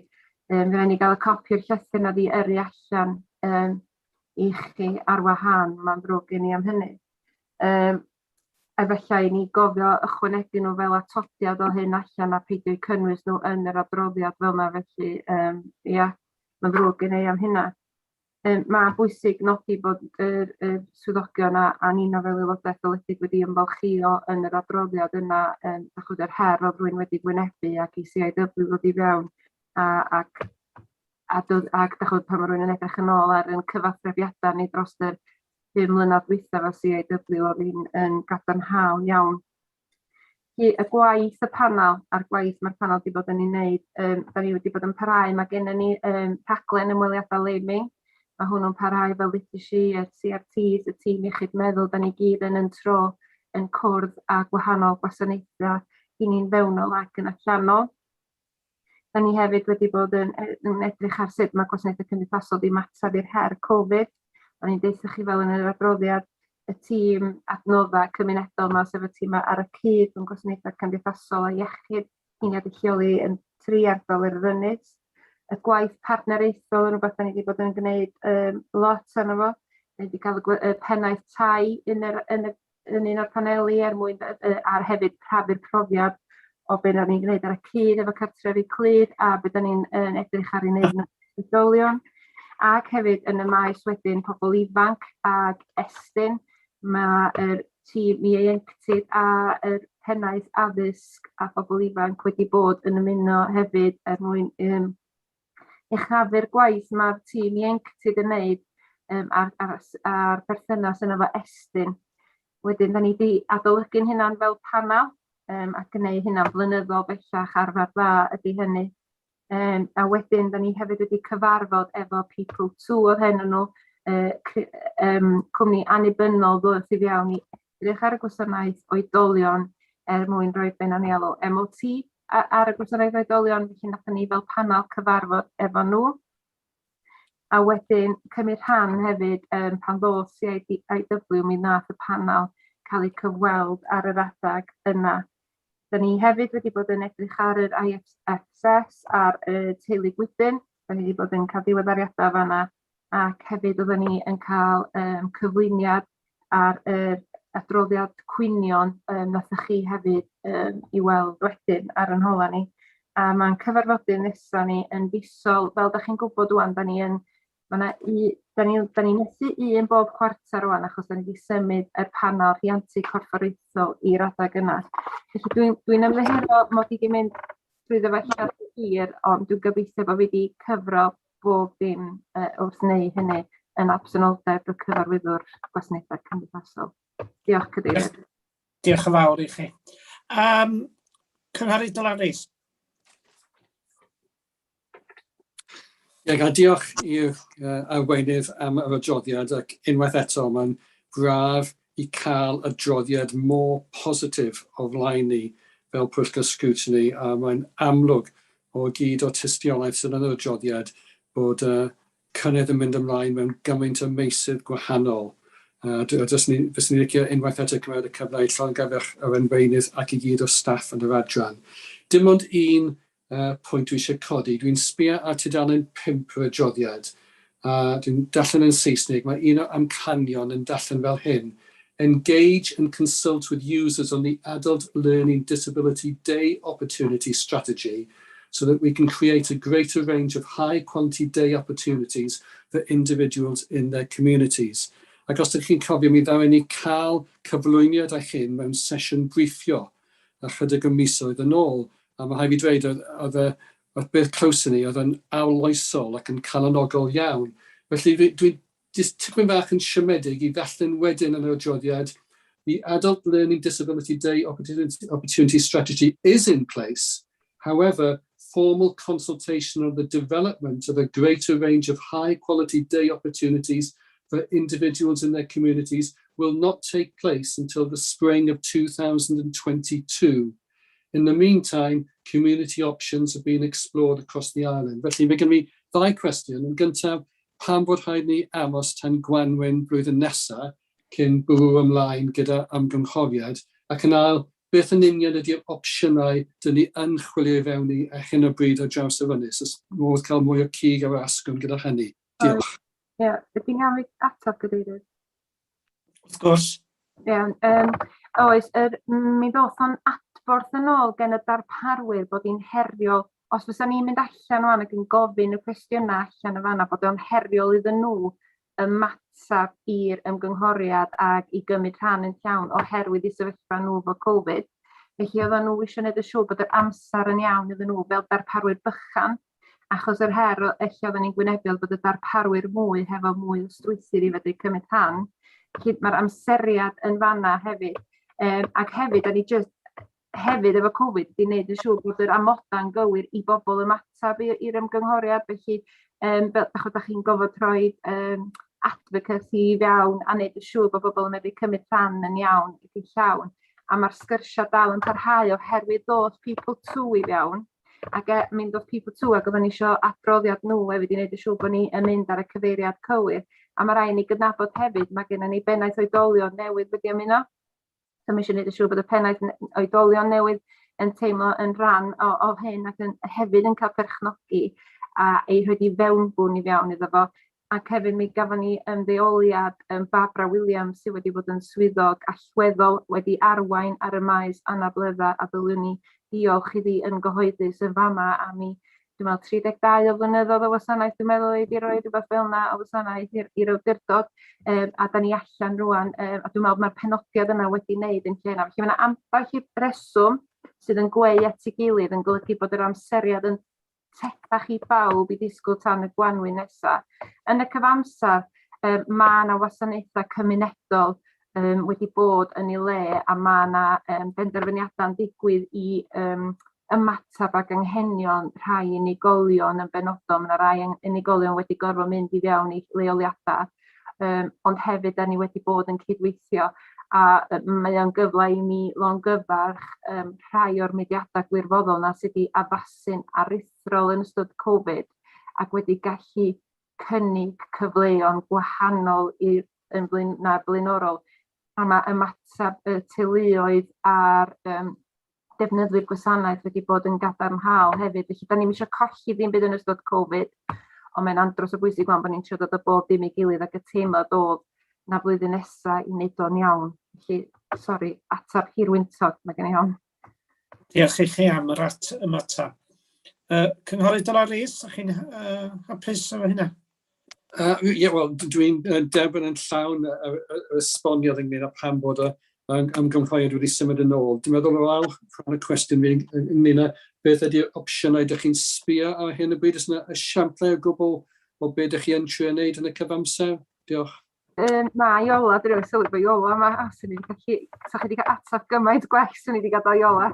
Fe rhaid ni gael y copi'r llythyr na di yrru allan i chi ar wahân. Mae'n ddrwg gen i am hynny. Efallai ni gofio ychwanegu nhw fel atodiad o hyn allan a peidio cynnwys nhw yn yr adroddiad fel yna, felly, ia, mae'n ddrwg gen i am hynna. Mae'n bwysig nodi bod yr swyddogion a ni'n fel aelodaeth deledu wedi ymfalchio yn yr adroddiad yna, achos yr her oedd rwy'n wedi gwynebu ac i CIW ddod i fewn ac dachod pan mae rwy'n yn edrych yn ôl ar yn cyfathrebiadau ni dros yr 5 mlynedd dwytha fo CIW oedd hi'n gadarnhaol iawn. Y gwaith y panel a'r gwaith mae'r panel wedi bod yn ei wneud, da ni wedi bod yn parhau, mae gennym ni rhaglen ymweliadau leiming, mae hwnnw'n parhau fel ddysgu si, y CRTs, y tîm iechyd meddwl, da ni gyd yn tro yn cwrdd a gwahanol gwasanaethau i ni'n fewnol ac yn allanol. Da ni hefyd wedi bod yn edrych ar sut mae gwasanaethau cymdeithasol wedi matab i'r her Covid. Da ni'n deud chi fel yn yr adroddiad, y tîm adnodda cymunedol yma, sef y tîm ar y cyd yn gwasanaethau cymdeithasol a iechyd, hynny wedi lleoli yn 3 ardal yr ynys. Y gwaith partneraethol yn rhywbeth da ni wedi bod yn gwneud lot yno fo. Da ni wedi cael y pennaeth tai yn un o'r paneli mwyn ar hefyd rhannu'r profiad o be da ni'n gwneud ar y cyd efo cartrefi clud a be da ni'n edrych ar ei wneud yn y oedolion. Ac hefyd yn y maes wedyn pobl ifanc ag estyn, mae'r tîm ieuenctid a yr pennaeth addysg a phobl ifanc wedi bod yn ymuno hefyd mwyn uchaffu'r gwaith mae'r tîm ieuenctid yn wneud a'r berthynas yna fo estyn. Wedyn, da ni wedi adolygu'n hynna'n fel panel ac yn gwneud hynna'n flynyddol bellach arfer dda ydy hynny. A wedyn, da ni hefyd wedi cyfarfod efo People 2 oedd hyn nhw, cwmni annibynnol ddod i fewn i edrych ar y gwasanaeth oedolion mwyn rhoi be'n anialol MOT ar y gwasanaeth oedolion, felly nathon ni fel panel cyfarfod efo nhw. A wedyn cymryd rhan hefyd pan ddoth CIW mi nath y panel cael ei cyfweld ar yr adag yna. Da ni hefyd wedi bod yn edrych ar yr IFSS a'r teulu gwydyn. Da ni wedi bod yn cael diweddariadau fan'na ac hefyd oedden ni yn cael cyflwyniad ar adroddiad cwynion nathach chi hefyd i weld wedyn ar yn hola ni. A mae'n cyfarfodydd nesaf ni yn fusol, fel da chi'n gwybod rwan, da ni'n nethu un bob cwarter rwan achos da ni wedi symud y panel rhiantu corfforaethol i'r adag yna. Felly dwi'n ymddihiro mod i wedi mynd drwy ddefalliad hir, ond dwi'n gobeithio bod fi wedi cyfro bob dim wrth wneud hynny yn absenoldeb y cyfarwyddwr gwasanaethau cymdeithasol. Diolch Cadeirydd. Diolch yn fawr i chi. Cynghorydd Dolaris. Diolch i'r arweinydd am yr adroddiad ac unwaith eto mae'n braf i cael adroddiad mor positif o flaen ni fel Pwyllgor Sgriwtini a mae'n amlwg o gyd o tystiolaeth sy'n yn yr adroddiad bod cynnydd yn mynd ymlaen mewn gymaint o meysydd gwahanol. Fyswn ni'n licio unwaith eto cymryd y cyfle i llongyfarch yr arweinydd ac i gyd o staff yn yr adran. Dim ond un pwynt dwi eisiau codi. Dwi'n sbio ar tudalen 5 yr adroddiad. Dwi'n darllen yn Saesneg. Mae un o amcanion yn darllen fel hyn. Engage and consult with users on the Adult Learning Disability Day Opportunity Strategy so that we can create a greater range of high-quality day opportunities for individuals in their communities. Ac os ydych chi'n cofio, mi ddawn ni cael cyflwyniad eich hyn mewn sesiwn briffio a chydig o misoedd yn ôl. A mae rhaid fi dweud, oedd beth clywson ni, oedd yn awloesol ac yn calanogol iawn. Felly dwi'n tipyn bach yn siomedig i ddarllen wedyn yn yr adroddiad. The Adult Learning Disability Day Opportunity Strategy is in place. However, formal consultation on the development of a greater range of high-quality day opportunities for individuals in their communities will not take place until the spring of 2022. In the meantime, community options have been explored across the island. Felly, mae gen i ddau cwestiwn. Yn gyntaf, pam bod rhaid ni amos tan Gwanwyn blwyddyn nesaf cyn bwrw ymlaen gyda ymgynghoriad, ac yn ail, beth yn union ydy'r opsiynau dyn ni yn chwilio i fewn i hyn o bryd o draws yr ynys? Os modd cael mwy o cig ar asgwrn gyda hynny. Diolch. Ydyn ni'n atab Cadeirydd? Wrth gwrs. Oes, mi ddoth o'n adborth yn ôl gen y darparwyr bod hi'n heriol os fysa ni'n mynd allan o'n ac yn gofyn y cwestiynau allan y fanna bod o'n heriol iddyn nhw ymatab i'r ymgynghoriad ac i gymryd rhan yn llawn oherwydd i sefyllfa nhw fo Covid. Felly oedden nhw eisiau gwneud y siŵr bod yr amser yn iawn iddyn nhw fel darparwyr bychan, achos yr her eich oedden ni'n gwynebu bod y darparwyr mwy hefo mwy o strwythur i fedru cymryd rhan. Felly mae'r amseriad yn fanna hefyd. Ac hefyd, hefyd efo Covid wedi gwneud yn siŵr bod yr amodau'n gywir i bobl ymatab i'r ymgynghoriad. Felly, da chi'n gofod rhoi advocacy i fewn a wneud yn siŵr bod bobl yn medru cymryd rhan yn iawn i llawn. A mae'r sgyrsiau dal yn parhau oherwydd ddoth People 2 i fewn. Ac mynd o'r People 2 ac oedden ni eisiau adroddiad nhw hefyd i wneud yn siŵr bod ni yn mynd ar y cyfeiriad cywir. A mae rhaid ni gydnabod hefyd, mae gennym ni bennaeth oedolion newydd wedi ymuno. So mae eisiau gwneud yn siŵr bod y pennaeth oedolion newydd yn teimlo yn rhan o hyn ac hefyd yn cael perchnogi a ei rhoi i fewnbwn i fewn iddo fo. Ac hefyd mi gafon ni ymddeoliad Barbara Williams sydd wedi bod yn swyddog allweddol wedi arwain ar y maes anabledda a ddylwn ni diolch iddi yn gyhoeddus yn fama am i dwi'n meddwl 32 o flynyddoedd o wasanaeth dwi'n meddwl wedi rhoi rhywbeth fel yna o wasanaeth i'r awdurdod a da ni allan rwan a dwi'n meddwl mae'r penodiad yna wedi wneud yn lle yna. Felly mae yna ambell reswm sydd yn gweu at ei gilydd yn golygu bod yr amseriad yn tecach i bawb i ddisgwyl tan y Gwanwyn nesaf. Yn y cyfamser, mae yna wasanaethau cymunedol wedi bod yn ei le a mae yna benderfyniadau'n digwydd i ymatab ac anghenion rhai unigolion yn benodol. Mae yna rai unigolion wedi gorfod mynd i fewn i leoliadau, ond hefyd da ni wedi bod yn cydweithio a mae o'n gyfle i mi longyfarch rhai o'r mudiadau gwirfoddol na sydd wedi addasu'n aruthrol yn ystod Covid ac wedi gallu cynnig cyfleon gwahanol na'r blaenorol. A mae ymatab y teuluoedd a'r defnyddwyr gwasanaeth wedi bod yn gadarnhaol hefyd. Felly, da ni'n eisiau colli ddim byd yn ystod Covid, ond mae'n andros o bwysig bod ni'n trio dod o bob dim i gilydd ac y teimlad oedd na flwyddyn nesaf i wneud o'n iawn. Felly, sori, atab hirwyntog, mae gen i hon. Diolch i chi am yr ymatab. Cynghorydd Dylan Rhys, ydych chi'n hapus efo hynna? Wel, dwi'n derbyn yn llawn y esboniad ynglyn â pam bod ymgynghoriad wedi symud yn ôl. Dwi'n meddwl o lawr rhan y cwestiwn fi ynglyn â beth ydy'r opsiynau ydych chi'n sbio ar hyn y bryd? Ys yna esiamplau o gwbl o beth ydych chi yn trio wneud yn y cyfamser? Diolch. Mae Iola, dwi'n rhoi sylwi bod Iola, swn i wedi cael ateb gymaint gwell swn i wedi gadael Iola.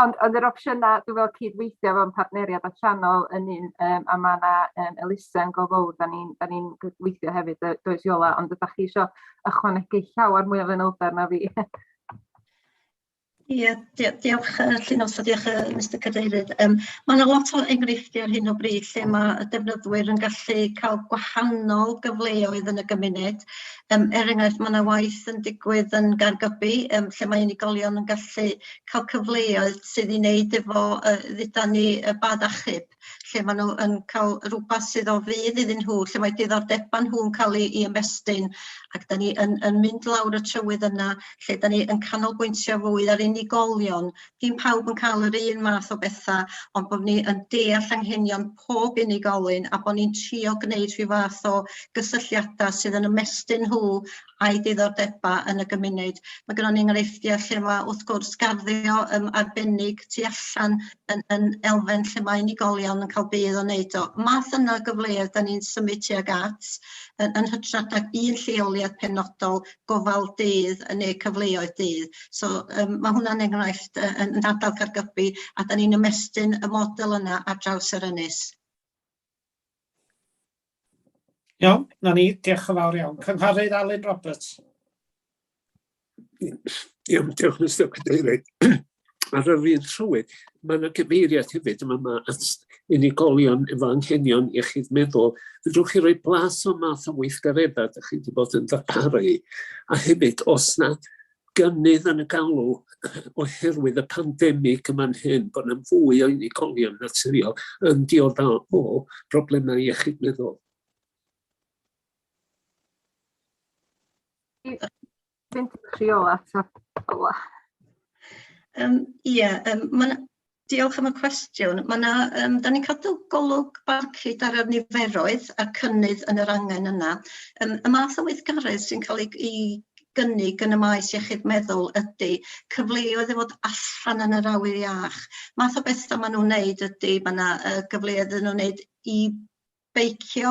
Ond yr opsiynau, dwi'n fel cydweithio fo'n partneriad allanol yn un, a mae yna Elisa yn gofowr, da ni'n gydweithio hefyd, does Iola, ond ydych chi eisiau ychwanegu llawer mwy o fanylder na fi. Ie, diolch Llynos a diolch Mr Cadeirydd. Mae yna lot o enghreifftiau ar hyn o bryd lle mae y defnyddwyr yn gallu cael gwahanol gyfleoedd yn y gymuned. Enghraifft, mae yna waith yn digwydd yn Gaergybi lle mae unigolion yn gallu cael cyfleoedd sydd i wneud efo dduda ni bad achub, lle maen nhw yn cael rhywbeth sydd o fydd iddyn nhw, lle mae diddordebau nhw'n cael ei ymestyn, ac da ni yn mynd lawr y trywydd yna, lle da ni yn canolbwyntio fwy ar unigolion. Dim pawb yn cael yr un math o bethau, ond bod ni yn deall anghenion pob unigolyn a bod ni'n trio gwneud rhyw fath o gysylltiadau sydd yn ymestyn nhw a'i diddordebau yn y gymuned. Mae gennym ni enghreifftiau lle mae wrth gwrs garddio arbennig tu allan yn elfen lle mae unigolion yn cael bydd o wneud o. Math yna gyfleoedd da ni'n symud tuag at yn hytrach ag un lleoliad penodol gofal dydd neu cyfleoedd dydd. So mae hwnna'n enghraifft yn ardal Caergybi a da ni'n ymestyn y model yna ar draws yr ynys. Iawn, na ni, diolch yn fawr iawn. Cynghorydd Alun Roberts. Iawn, diolch Mr Cadeirydd. Ar yr un trywydd, mae yna gyfeiriad hefyd yma at unigolion efo anghenion iechyd meddwl. Fydwch chi roi blas o math o weithgareddau ydych chi wedi bod yn darparu. A hefyd, os na gynnydd yn y galw oherwydd y pandemig yma'n hyn, bod yna'n fwy o unigolion naturiol yn dioddau o broblemau iechyd meddwl. Dwi'n trio atab Ola. Ie, Diolch am y cwestiwn. Da ni'n cadw golwg barcud ar y niferoedd a cynnydd yn yr angen yna. Y math o weithgaredd sy'n cael ei gynnig yn y maes iechyd meddwl ydy cyfleoedd i fod allan yn yr awyr iach. Math o bethau maen nhw'n wneud ydy, mae yna gyfleoedd yn nhw'n wneud i beicio,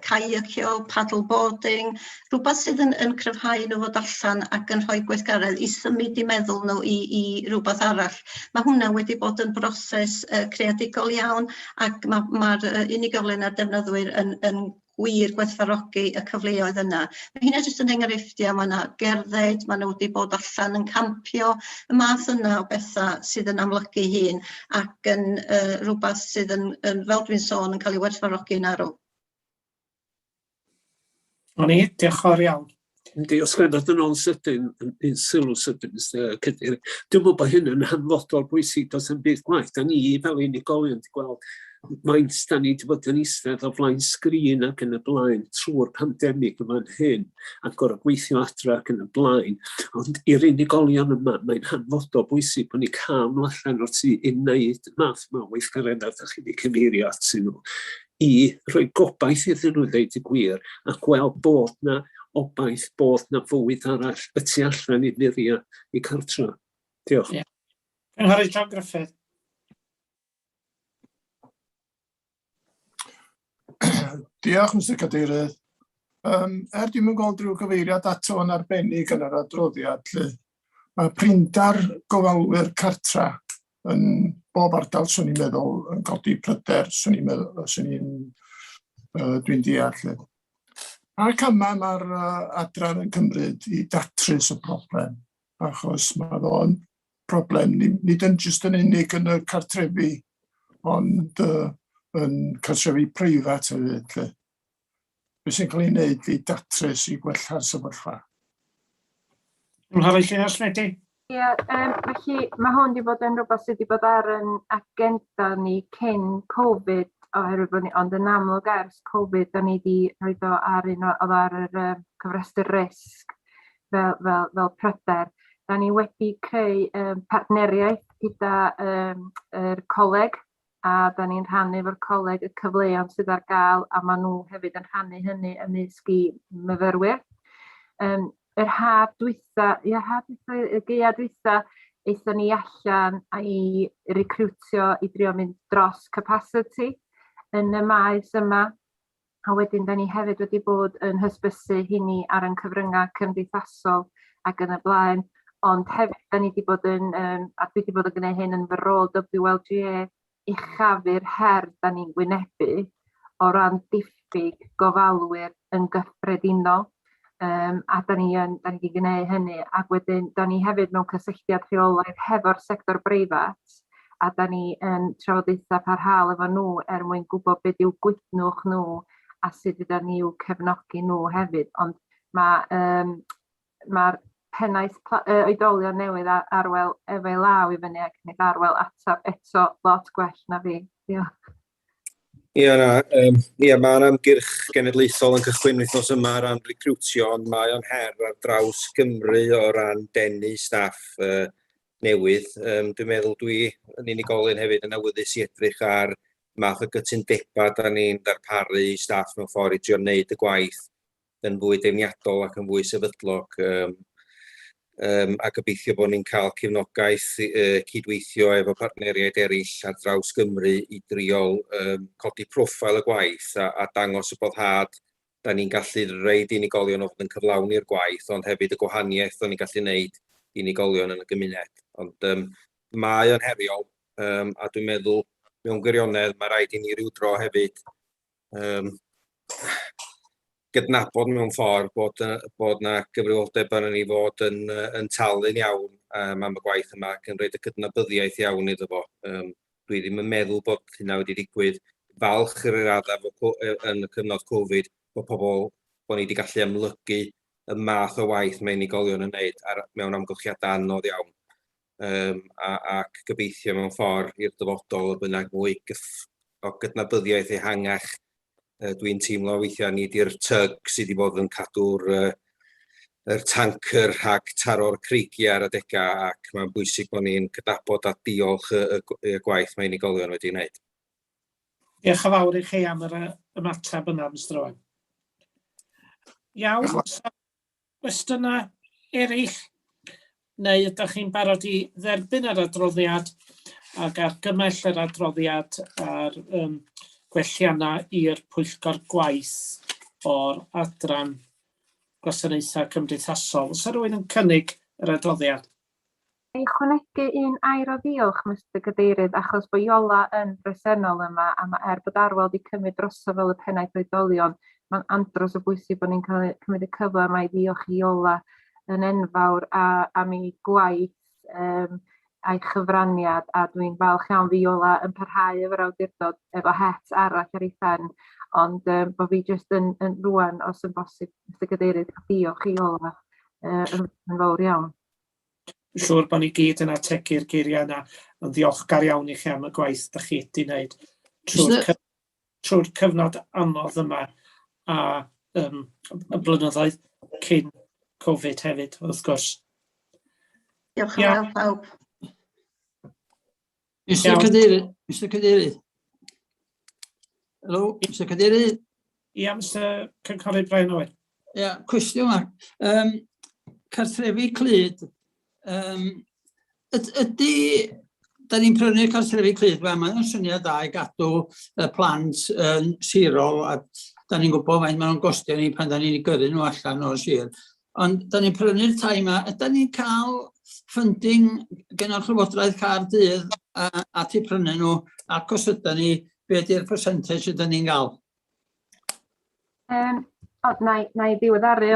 kayacio, paddleboarding, rhywbeth sydd yn cryfhau nhw fod allan ac yn rhoi gweithgaredd i symud i meddwl nhw i rhywbeth arall. Mae hwnna wedi bod yn broses creadigol iawn ac mae'r unigolyn a'r defnyddwyr yn gwir gwerthfawrogi y cyfleoedd yna. Mae hynna jyst yn enghreifftiau, mae yna gerdded, mae nhw wedi bod allan yn campio, y math yna o bethau sydd yn amlygu hun ac yn rhywbeth sydd yn, fel dwi'n sôn, yn cael ei werthfawrogi'n arw. O'n i, diolch yn fawr iawn. Yndi, os gandod yn ôl sydyn, un sylw sydyn, Mr Cadeirydd. Dwi'n meddwl bod hyn yn hanfodol bwysig dros yn byd gwaith. Da ni fel unigolion wedi gweld maint da ni wedi bod yn eistedd o flaen sgrin ac yn y blaen trwy'r pandemig yma'n hyn ac gorau gweithio adra ac yn y blaen. Ond i'r unigolion yma, mae'n hanfodol bwysig bod ni cael nhw allan o'r tŷ i wneud math yma weithgareddau ydych chi wedi cyfeirio atyn nhw i rhoi gobaith iddyn nhw ddeud y gwir a gweld bod na obaith, bod na fywyd arall y tu allan i muria i cartra. Diolch. Cynghorydd John Griffith. Diolch, Mr Cadeirydd. Dwi'n mynd gweld rhyw gyfeiriad ato yn arbennig yn yr adroddiad, lle mae prindar gofalwyr cartra yn bob ardal, swn i'n meddwl, yn codi pryder, dwi'n deall. Ac yma mae'r adran yn cymryd i datrys y broblem, achos mae ddo'n broblem, nid yn jyst yn unig yn y cartrefi, ond yn cartrefi preifat hefyd. Beth sy'n cael ei wneud i datrys i gwella'r sefyllfa? Cynghorydd Llinell Nedi. Ie, felly mae hwn wedi bod yn rhywbeth sydd wedi bod ar yn agenda ni cyn Covid, ond yn amlwg ers Covid, da ni wedi rhoi o ar un oedd ar yr cyfrestyr risg fel pryder. Da ni wedi creu partneriaeth gyda yr coleg, a da ni'n rhannu efo'r coleg y cyfleoedd sydd ar gael, a maen nhw hefyd yn rhannu hynny ymysg i myfyrwyr. Yr haf dwytha, y gaeaf dwytha, eithon ni allan i recrwtio i drio mynd dros capacity yn y maes yma, a wedyn da ni hefyd wedi bod yn hysbysu hynny ar yn cyfryngau cymdeithasol ac yn y blaen, ond hefyd da ni wedi bod yn, a dwi wedi bod yn gwneud hyn yn fy rôl WLGA, uchafu'r her da ni'n wynebu o ran diffyg gofalwyr yn gyffredinol, a da ni wedi gwneud hynny, ac wedyn da ni hefyd mewn cysylltiad rheolaidd hefo'r sector breifat, a da ni yn trafodaethau parhaol efo nhw mwyn gwybod beth yw gwydnwch nhw a sut ydyn ni i'w cefnogi nhw hefyd, ond mae'r pennaeth oedolion newydd arwel efo law i fyny ac wneud arwel atab eto lot gwell na fi. Diolch. Mae'n ymgyrch genedlaethol yn cychwyn wythnos yma ran recrwtio, ond mae o'n her ar draws Gymru o ran denu staff newydd. Dwi'n meddwl dwi yn unigolyn hefyd yn awyddus i edrych ar math o gytundeba da ni'n darparu staff mewn ffordd i trio wneud y gwaith yn fwy deimliadol ac yn fwy sefydlog. A gobeithio bod ni'n cael cefnogaeth cydweithio efo partneriaid eraill ar draws Gymru i driol codi profil y gwaith a dangos y boddhad da ni'n gallu roid unigolion o fod yn cyflawni'r gwaith, ond hefyd y gwahaniaeth da ni'n gallu wneud unigolion yn y gymuned. Ond mae o'n heriol, a dwi'n meddwl mewn gwirionedd mae rhaid i ni ryw dro hefyd gydnabod mewn ffordd bod na gyfrifoldeb arno ni fod yn talu'n iawn am y gwaith yma ac yn rhoid y cydnabyddiaeth iawn iddo fo. Dwi ddim yn meddwl bod hynna wedi digwydd falch yr raddau yn y cyfnod Covid bod ni wedi gallu amlygu y math o waith mae unigolion yn wneud mewn amgylchiadau anodd iawn. Ac gobeithio mewn ffordd i'r dyfodol y bynnag mwy o gydnabyddiaeth ehangach. Dwi'n teimlo weithiau ni di'r tyg sydd wedi bod yn cadw'r yr tanker rhag taro'r creigiau ar adegau, ac mae'n bwysig bod ni'n cydnabod a diolch y gwaith mae unigolion wedi wneud. Diolch yn fawr i chi am yr ymateb yna, Mr Owen. Iawn, cwestiynau eraill? Neu ydych chi'n barod i dderbyn yr adroddiad ac argymell yr adroddiad ar gwelliannau i'r pwyllgor gwaith o'r adran gwasanaethau cymdeithasol. Oes rhywun yn cynnig yr adroddiad? Ei chwanegu un air o ddiolch, Mr Cadeirydd, achos bod Iola yn bresennol yma, a bod Arwel wedi cymryd droso fel y pennaeth oedolion, mae'n andros o bwysig bod ni'n cymryd y cyfle yma i ddiolch i Iola yn enfawr am ei gwaith a'i chyfraniad, a dwi'n falch iawn fi Iola yn parhau efo'r awdurdod efo het arall ar ei phen, ond bod fi jyst yn rwan, os yn bosib, Mr Cadeirydd, diolch i Iola yn fawr iawn. Dwi'n siŵr bod ni gyd yn ategu'r geiriau yna, yn ddiolchgar iawn i chi am y gwaith da chi wedi wneud trwy'r cyfnod anodd yma a y blynyddoedd cyn Covid hefyd, wrth gwrs. Diolch yn fawr pawb. Mr Cadeirydd. Helo, Mr Cadeirydd. Ia, Mr Cynghorydd Brian Owen. Ia, cwestiwn yma. Cartrefi Clud, da ni'n prynu'r cartrefi Clud, mae'n syniad da i gadw y plant yn sirol, a da ni'n gwybod faint maen nhw'n gostio ni pan da ni'n gyrru nhw allan o'r sir. Ond da ni'n prynu'r tai yma, ydda ni'n cael funding gen o'r Llywodraeth Caerdydd at i prynu nhw, ac os ydda ni, be ydy'r percentage ydda ni'n gael? Na i ddiweddaru,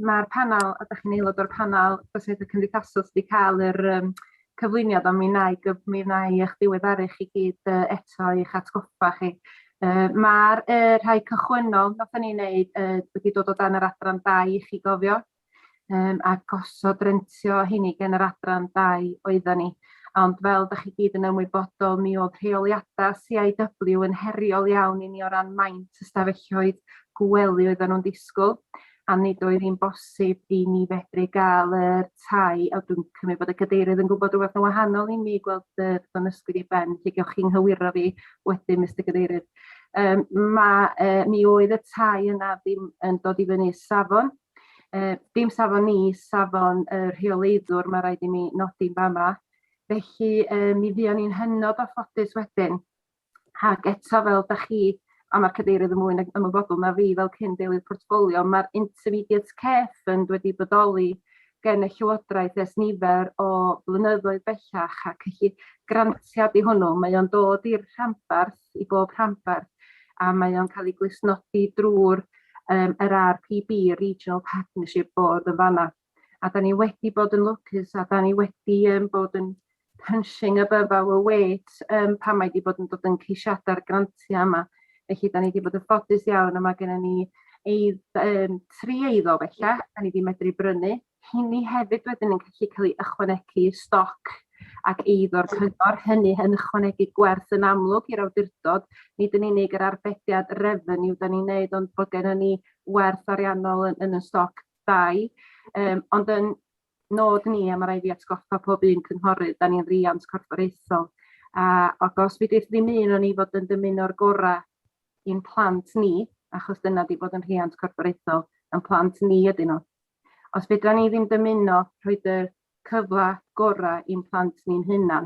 mae'r panel, ydych chi'n aelod o'r panel gwasanaethau cymdeithasol wedi cael yr cyflwyniad, ond mi na i eich diweddaru chi gyd eto i'ch atgoffa chi. Mae'r rhai cychwynnol nathon ni'n neud wedi dod o dan yr adran 2 i chi gofio, a gosod rentio hynny gen yr adran 2 oedden ni. Ond fel ydych chi gyd yn ymwybodol, mi oedd rheoliadau CIW yn heriol iawn i ni o ran maint ystafelloedd gwely oedden nhw'n disgwyl, a nid oedd hi'n bosib i ni fedru gael yr tai, a dwi'n cymryd bod y cadeirydd yn gwybod rhywbeth yn wahanol i mi gweld y ysgwyd i ben, lle gewch chi'n hywiro fi wedyn, Mr Cadeirydd. Mi oedd y tai yna ddim yn dod i fyny safon, dim safon ni, safon y rheoleiddwr, mae rhaid i mi nodi'n fama. Felly mi fuon ni'n hynod o ffodus wedyn, ac eto fel da chi, a mae'r cadeirydd yn mwy ymwybodol na fi fel cyn-deilydd portffolio, mae'r Intermediate Care Fund wedi bodoli gen y Llywodraeth ers nifer o blynyddoedd bellach, ac felly grantiad i hwnnw, mae o'n dod i'r rhanbarth, i bob rhanbarth, a mae o'n cael ei glusnodi drwy'r yr RPB, Regional Partnership Board yn fanna. A da ni wedi bod yn lwcus, a da ni wedi bod yn punching above our weight pan mae wedi bod yn dod yn ceisiadau'r grantiau yma. Felly, da ni wedi bod yn ffodus iawn, a mae gennym ni 3 eiddo bellach, da ni wedi medru brynu. Hynny hefyd wedyn yn gallu cael ei ychwanegu stoc ac eiddo'r cyngor, hynny yn ychwanegu gwerth yn amlwg i'r awdurdod, nid yn unig yr arbediad revenue da ni'n neud, ond bod gennym ni werth ariannol yn y stoc 2. Ond yn nod ni, a mae rhaid fi atgoffa pob un cynghorydd, da ni'n riant corfforaethol. Ac os fi ddim un o'n i fod yn dymuno'r gorau i'n plant ni, achos dyna di bod yn riant corfforaethol, yn plant ni ydyn nhw. Os fydda ni ddim dymuno rhoi'r cyfle gorau i'n plant ni'n hynna,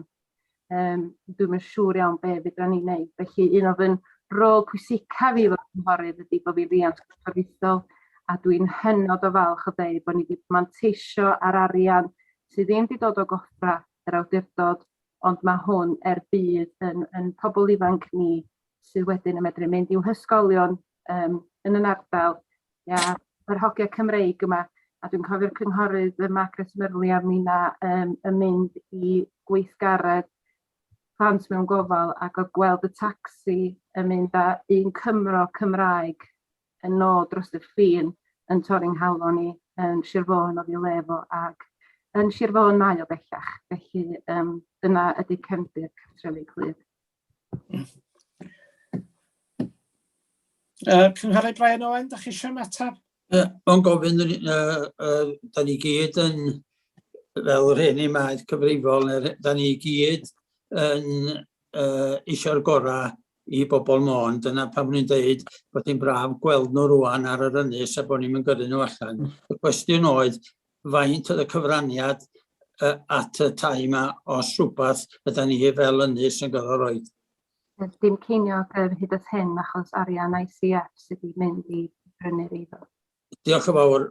dwi'n yn siŵr iawn be fydda ni'n neud. Felly un o fy'n rôl pwysica fi fel cynghorydd ydy bod fi riant corfforaethol, a dwi'n hynod o falch o ddeud bod ni wedi manteisio ar arian sydd ddim wedi dod o goffra yr awdurdod, ond mae hwn bydd yn pobl ifanc ni sydd wedyn yn medru mynd i'w hysgolion yn yn ardal. Yr hogiau Cymraeg yma, a dwi'n cofio'r cynghorydd Margaret Myrli am nina yn mynd i gweithgared plant mewn gofal ac o gweld y taxi yn mynd â un Cymro Cymraeg yn ôl dros y ffin yn Torring Halon ni yn Sir Fôn o Ddilefo, ac yn Sir Fôn mae o bellach. Felly dyna ydy cefndir cartrefi Clud. Cynghorydd Brian Owen, da chi eisiau ymateb? Mae'n gofyn, da ni gyd yn, fel rheni maeth cyfrifol, da ni gyd yn eisiau'r gorau i bobl Môn. Dyna pam ni'n dweud bod ni'n braf gweld nhw rwan ar yr ynys a bod ni'n gyrru nhw allan. Y cwestiwn oedd, faint oedd y cyfraniad at y tai yma os rhywbeth ydyn ni fel ynys yn gyda'r oed. Dim ceiniog yr hyd at hyn achos arian ICF sydd wedi mynd i brynu'r eiddo. Diolch yn fawr.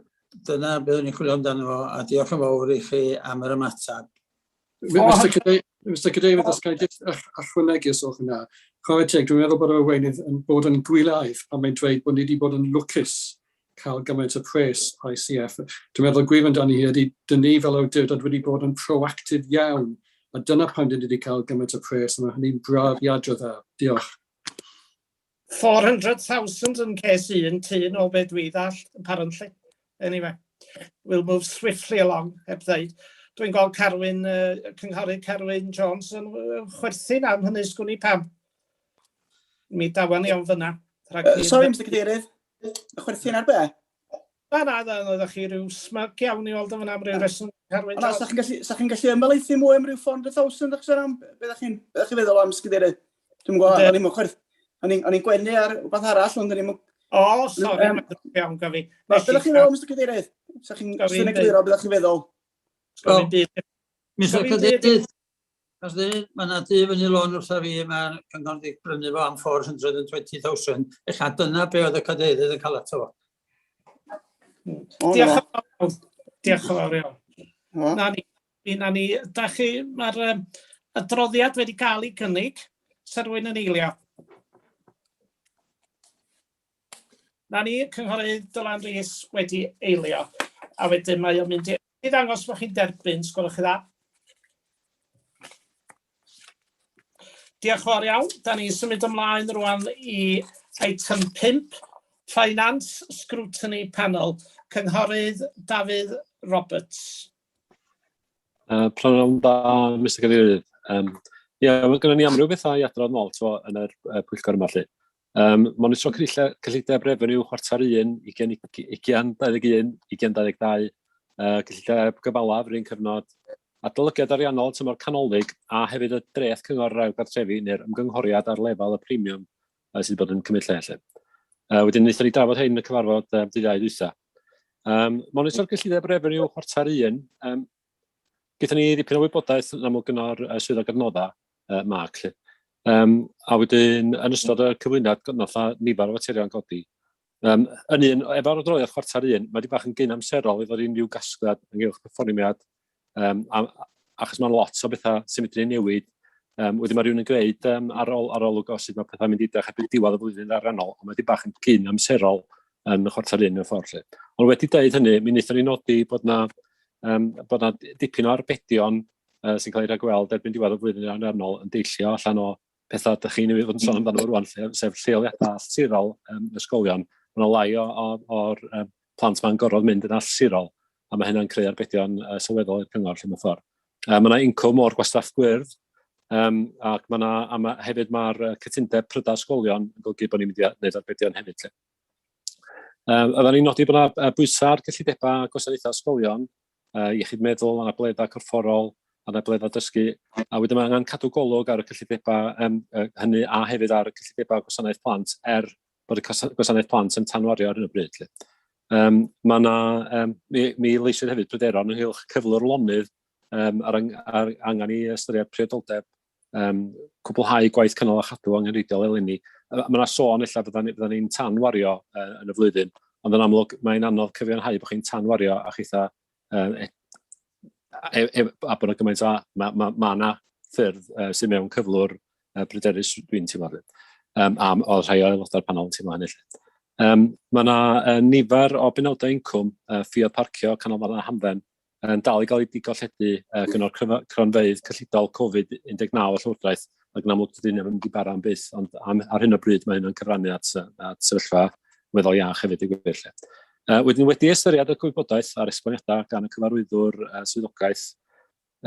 Dyna beth ni'n chwilio amdano fo, a diolch yn fawr i chi am yr ymateb. Mr Cadeirydd, os gael ychwanegu os o'ch yna. Chwarae teg, dwi'n meddwl bod y weinydd yn bod yn gwylaidd pan mae'n dweud bod ni wedi bod yn lwcus cael gymaint o pres ICF. Dwi'n meddwl gwir amdani hi ydy, dyn ni fel awdurdod wedi bod yn proactif iawn, a dyna pan dyn ni wedi cael gymaint o pres, a mae hynny'n braf i adrodd dda. Diolch. 400,000 yn ces un tŷ o beth dwi ddall, apparently. Anyway, we'll move swiftly along, heb ddeud. Dwi'n gweld Carwyn, cynghorydd Carwyn Jones yn chwerthu'n am hynny sgwn i pam. Mi dawan iawn fyna. Sorry, Mr Cadeirydd. Chwerthu'n ar be? Na, ddech chi rhyw smug iawn i weld yn fyna am ryw reswm Carwyn Jones. Sa chi'n gallu ymelaethu mwy am ryw 400,000 eich sy'n am? Be ddech chi'n feddwl am, Mr Cadeirydd? Dwi'n gwybod, o'n i'n gwenu ar rhywbeth arall, ond o'n i'n... O, sori, mae'n iawn gafi. Be ddech chi'n feddwl, Mr Cadeirydd? Sa chi'n egluro be ddech chi'n feddwl? Mr Cadeirydd, mae yna dŷ fyny lôn wrtho fi, mae'r cyngor wedi brynu fo am 420,000. Eich dyna be oedd y Cadeirydd yn cael ato fo. Diolch yn fawr iawn. Na ni, da chi, mae'r adroddiad wedi cael ei gynnig. Sa rwy'n yn eilio. Na ni, cynghorydd Dylan Rhys wedi eilio. A wedyn mae o'n mynd i ddangos bod chi'n derbyn, sgwrwch chi dda. Diolch fawr iawn. Da ni'n symud ymlaen rwan i item 5, Finance Scrutiny Panel, cynghorydd Dafydd Roberts. Prynawn da, Mr Cadeirydd. Mae gennym ni amryw bethau i adrodd nôl yn yr pwyllgor yma. Monitro cyllideb refeniw chwarter 1, 2021, 2022, cyllideb gyfalaf yr un cyfnod, adolygiad ariannol tymor canolig a hefyd y dreth cyngor rawd gartrefi neu'r ymgynghoriad ar lefel y premium sydd bod yn cymryd lle. Wedyn wnaethon ni drafod hyn yn y cyfarfod dyddiau dwytha. Monitro cyllideb refeniw chwarter 1, gyda ni dipyn o wybodaeth yn amlwg yn o'r swyddog adnodda Mark. A wedyn yn ystod y cyflwyniad nath nifer o faterion godi. Yn un, efo'r adroddiad chwarter 1, mae wedi bach yn gyn amserol i ddod unrhyw gasgliad ynghylch perfformiad, achos mae'n lot o bethau sy'n mynd i newid. Wedyn mae rhywun yn gwneud ar olwg o sut mae pethau mynd i edrych erbyn diwedd y flwyddyn ariannol, ond mae wedi bach yn gyn amserol yn y chwarter 1 mewn ffordd. Ond wedi dweud hynny, mi wnaethon ni nodi bod na dipyn o arbedion sy'n cael ei rhagweld erbyn diwedd y flwyddyn ariannol yn deillio allan o pethau ydych chi'n fod yn sôn amdano rwan, sef lleoliadau allsirol ysgolion. Mae'n lai o'r plant ma'n gorfod mynd yn allsirol, a mae hynna'n creu arbedion sylweddol i'r cyngor lle mewn ffordd. Mae yna incwm o'r gwastaff gwyrdd, ac hefyd mae'r cytundeb prydau ysgolion yn golygu bod ni'n mynd i wneud arbedion hefyd. Oedden ni'n nodi bod yna bwysau'r cyllidebau gwasanaethau ysgolion, iechyd meddwl, anableddau corfforol, anableddau dysgu, a wedyn mae angen cadw golwg ar y cyllidebau hynny a hefyd ar y cyllidebau gwasanaeth plant bod y gwasanaeth plant yn tanwario ar hyn o bryd. Mi leisiodd hefyd bryderon ynghylch cyflwr lonydd ar angen i ystyried priodoldeb cwblhau gwaith cynnal a chadw angenrheidiol eleni. Mae yna sôn illa fydda ni'n tanwario yn y flwyddyn, ond yn amlwg mae'n anodd cyfiawnhau bod chi'n tanwario a chitha a bod yna gymaint mae yna ffyrdd sy'n mewn cyflwr bryderus dwi'n teimlo. A oedd rhai o aelodau'r panel yn teimlo hynny. Mae yna nifer o benawdau incwm, ffïoedd parcio, canolfannau hamdden, yn dal i gael ei digolledu gan o'r cronfeydd cyllidol Covid-19 y Llywodraeth, ac yn amlwg dydyn nhw'n mynd i bara am byth, ond ar hyn o bryd mae hynny'n cyfrannu at sefyllfa weddol iach hefyd i gwir. Wedyn wedi ystyried y gwybodaeth a'r esboniadau gan y cyfarwyddwr swyddogaeth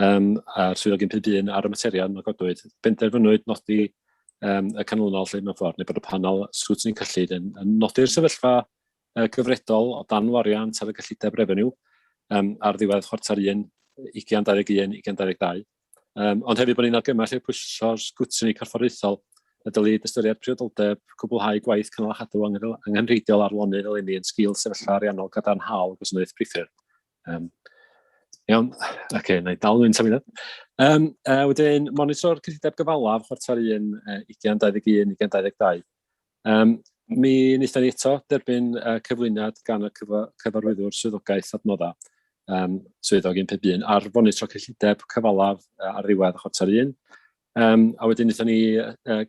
a'r swyddog 151 ar y materion o godwyd, benderfynwyd nodi y canlynol lle mewn ffordd, neu bod y panel sgrwtini cyllid yn nodi'r sefyllfa gyfredol o dan wariant ar y gyllideb refeniw ar ddiwedd chwarter 1, 2021, 2022. Ond hefyd bod ni'n argymell i'r pwysio'r sgwtini corfforaethol y dylid ystyried priodoldeb cwblhau gwaith cynnal a chadw angenrheidiol ar lonydd eleni yn sgil sefyllfa ariannol gadarnhaol gwasanaeth priffyr. Iawn, oce, na i dal mynd am uned. Wedyn, monitor cyllideb gyfalaf chwarter 1, 2021, 2022. Mi wnaethon ni eto derbyn cyflwyniad gan y cyfarwyddwr swyddogaeth adnodda swyddog 151 ar monitor cyllideb cyfalaf ar ddiwedd chwarter 1. A wedyn wnaethon ni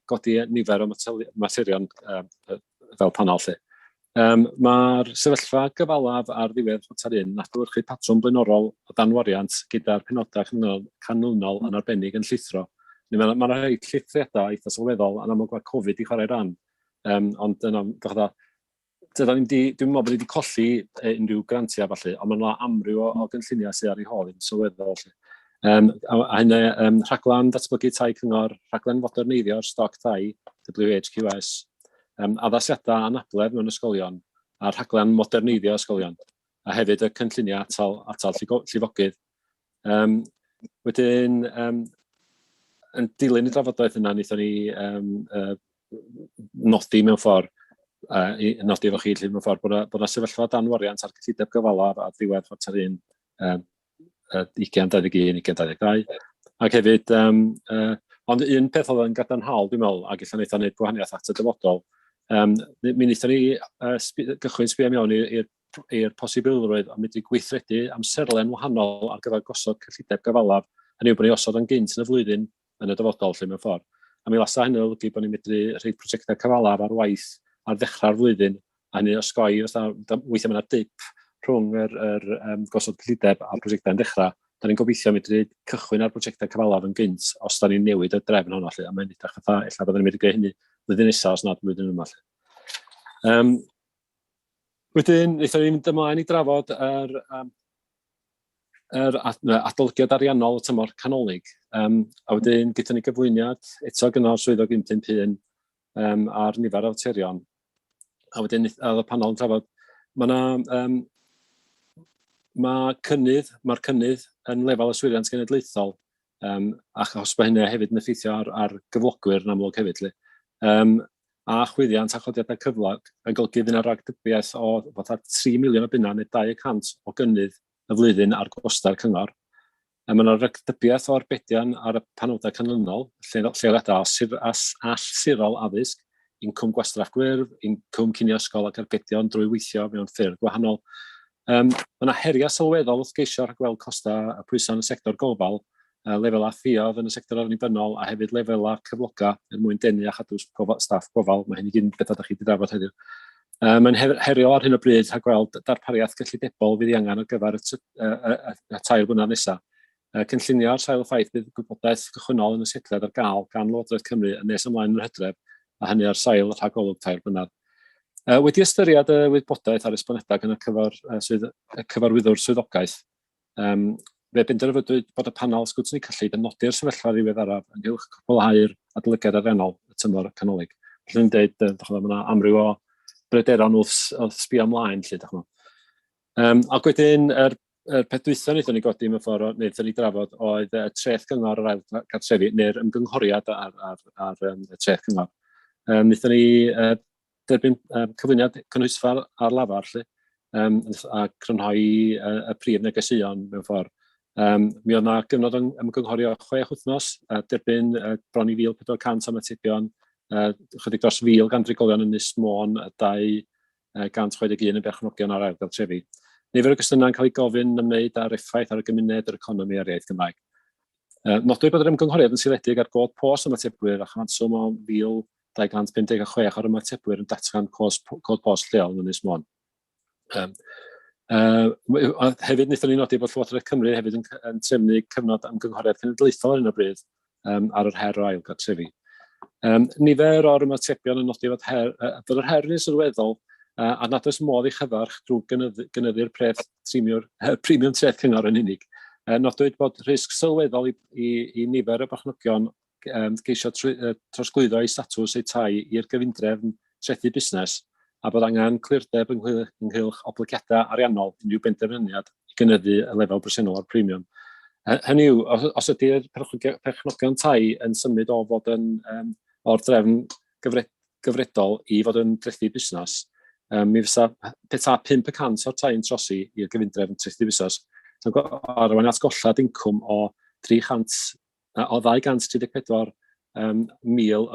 godi nifer o materion fel panel lle. Mae'r sefyllfa gyfalaf ar ddiwedd chwarter 1 nad adlewyrchu patrwm blaenorol o danwariant gyda'r penodau canlynol yn arbennig yn llithro. Mae'n rhai llithriadau eitha sylweddol yn amlwg mae Covid i chwarae ran. Ond dwi'n meddwl bod ni wedi colli unrhyw grantiau falle, ond mae'n amryw o gynlluniau sydd ar ei hôl yn sylweddol. A hynny, rhaglen datblygu tai cyngor, rhaglen foderneiddio'r stoc tai, WHQS, addasiadau anabledd mewn ysgolion, a rhaglen moderneiddio ysgolion, a hefyd y cynlluniau atal llifogydd. Wedyn, yn dilyn y drafodaeth yna, wnaethon ni nodi mewn ffordd, nodi efo chi mewn ffordd, bod yna sefyllfa danwariant ar gyllideb gyfalaf a ddiwedd chwarter 1 2021, 2022. Ac hefyd, ond un peth oedd yn gadarnhaol, dwi'n meddwl, ac allan eithaf wneud gwahaniaeth at y dyfodol, mi wnaethon ni gychwyn sbio mewn i'r posibilrwydd o medru gweithredu amserlen wahanol ar gyfer gosod cyllideb gyfalaf, hynny yw bod ni osod yn gynt yn y flwyddyn yn y dyfodol lle mewn ffordd. A mi lasa hynny olygu bod ni'n medru rhoi prosiectau cyfalaf ar waith ar ddechrau'r flwyddyn, a hynny osgoi, weithio mae'na dip rhwng yr gosod cyllideb a'r prosiectau yn dechrau. Da ni'n gobeithio medru cychwyn ar prosiectau cyfalaf yn gynt os da ni'n newid y drefn hwnna. A mae'n edrych fatha, ella byddwn ni'n medru gwneud hynny flwyddyn nesaf os nad flwyddyn yma. Wedyn, wnaethon ni'n mynd ymlaen i drafod yr adolygiad ariannol y tymor canolig. A wedyn, gyda ni gyflwyniad eto gynnal swyddog 151 ar nifer o faterion. A wedyn, oedd y panel yn trafod, mae'r cynnydd yn lefel yswiriant genedlaethol, achos bod hynny hefyd yn effeithio ar gyflogwyr yn amlwg hefyd. A chwyddiant a chodiadau cyflag yn golygu fydd yna ragdybiaeth o 3 miliwn o bunna neu 200 o gynnydd y flwyddyn ar gosta'r cyngor. Mae yna ragdybiaeth o arbedion ar y panodau canlynol, lleoliadau all-sirol addysg, incwm gwastraff gwyrdd, incwm cinio ysgol ac arbedion drwy weithio mewn ffyrdd gwahanol. Mae yna heriau sylweddol wrth geisio rhagweld costa a pwysau yn y sector gofal, lefel a ffiodd yn y sector annibynnol a hefyd lefel a cyfloga er mwyn denu a chadw staff gofal. Mae hyn i gyd yn beth ydych chi wedi drafod heddiw. Mae'n heriol ar hyn o bryd rhagweld darpariaeth gyllidebol fydd ei angen ar gyfer y tair blynedd nesaf. Cynllunio ar sail y ffaith bydd gwybodaeth gychwynnol yn y setliad ar gael gan Lywodraeth Cymru yn nes ymlaen yn yr Hydref, a hynny ar sail y rhagolwg tair blynedd. Wedi ystyried y wybodaeth ar esbonedig yn y cyfarwyddwr swyddogaeth, fe benderfynwyd bod y panel sgwtini cyllid yn nodi'r sefyllfa ddiweddaraf ynghylch cwblhau'r adolygiad ariannol y tymor canolig. Felly'n dweud, mae yna amryw o bryderon wrth sbio ymlaen. Ac wedyn, yr peth dwytho wnaethon ni godi mewn ffordd, wnaethon ni drafod oedd y treth cyngor yr ail gartrefi, neu'r ymgynghoriad ar y treth cyngor. Wnaethon ni derbyn cyflwyniad cynhwysfa ar lafar, a crynhoi y prif negeseuon mewn ffordd. Mi oedd yna gyfnod ymgynghorio 6 wythnos, derbyn bron i 1,400 am atebion, chydig dros 1,000 gan drigolion yn Ynys Môn, 261 yn berchnogion ar ail gartrefi. Nifer o gwestiynau'n cael ei gofyn ymwneud â'r effaith ar y gymuned, yr economi a'r iaith Gymraeg. Nodwyd bod yr ymgynghoriad yn seiliedig ar god post ymatebwyr a chanswm o 1,256 o'r ymatebwyr yn datgan cod post lleol yn Ynys Môn. Hefyd wnaethon ni nodi bod Llywodraeth Cymru hefyd yn trefnu cyfnod ymgynghoriad cenedlaethol ar hyn o bryd ar yr her o ail gartrefi. Nifer o'r ymatebion yn nodi bod yr her yn sylweddol a nad oes modd i chyfarch drwy gynyddu'r premium treth cyngor yn unig. Nodwyd bod risg sylweddol i nifer y berchnogion geisio trosglwyddo i statws eu tai i'r gyfundrefn trethu busnes a bod angen clirdeb ynghylch oblygiadau ariannol unrhyw benderfyniad i gynyddu y lefel bresennol o'r premium. Hynny yw, os ydy'r perchnogion tai yn symud o fod yn o'r drefn gyfredol i fod yn trethu busnes, mi fysa peta 5% o'r tai yn trosi i'r gyfundrefn trethu busnes. Arwain at gollad incwm o 234,000 y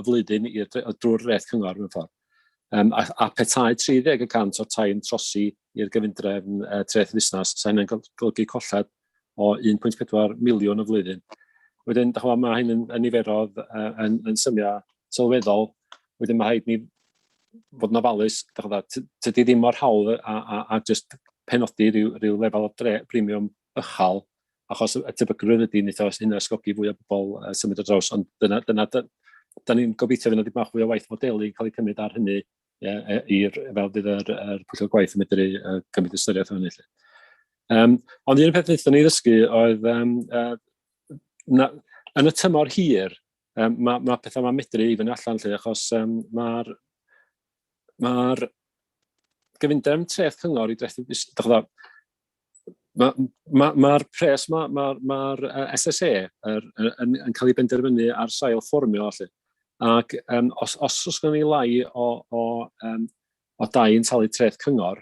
flwyddyn drwy'r reth cyngor mewn ffordd. A petai 30% o'r tai yn trosi i'r gyfundrefn treth busnes, sa'n golygu collad o 1.4 miliwn y flwyddyn. Wedyn, mae hyn yn niferodd yn symiau sylweddol, wedyn mae rhaid ni fod yn ofalus, tydi ddim mor hawdd a just penodi rhyw lefel o premium ychal, achos y tebygrwydd ydy wneud hynny ysgogi fwy o bobl symud o draws, ond da ni'n gobeithio fydd yna ddim fwy o waith modelu yn cael ei cymryd ar hynny fel bydd yr pwyllgor gwaith yn medru cymryd ystyriaeth o hynny. Ond un peth wnaethon ni ddysgu oedd yn y tymor hir, mae pethau mae'n medru i fyny allan, achos mae'r gyfundrefn treth cyngor i drethu busnes, mae'r pres, mae'r SSA yn cael ei benderfynu ar sail fformio. Ac os oes gen i lai o dai yn talu treth cyngor,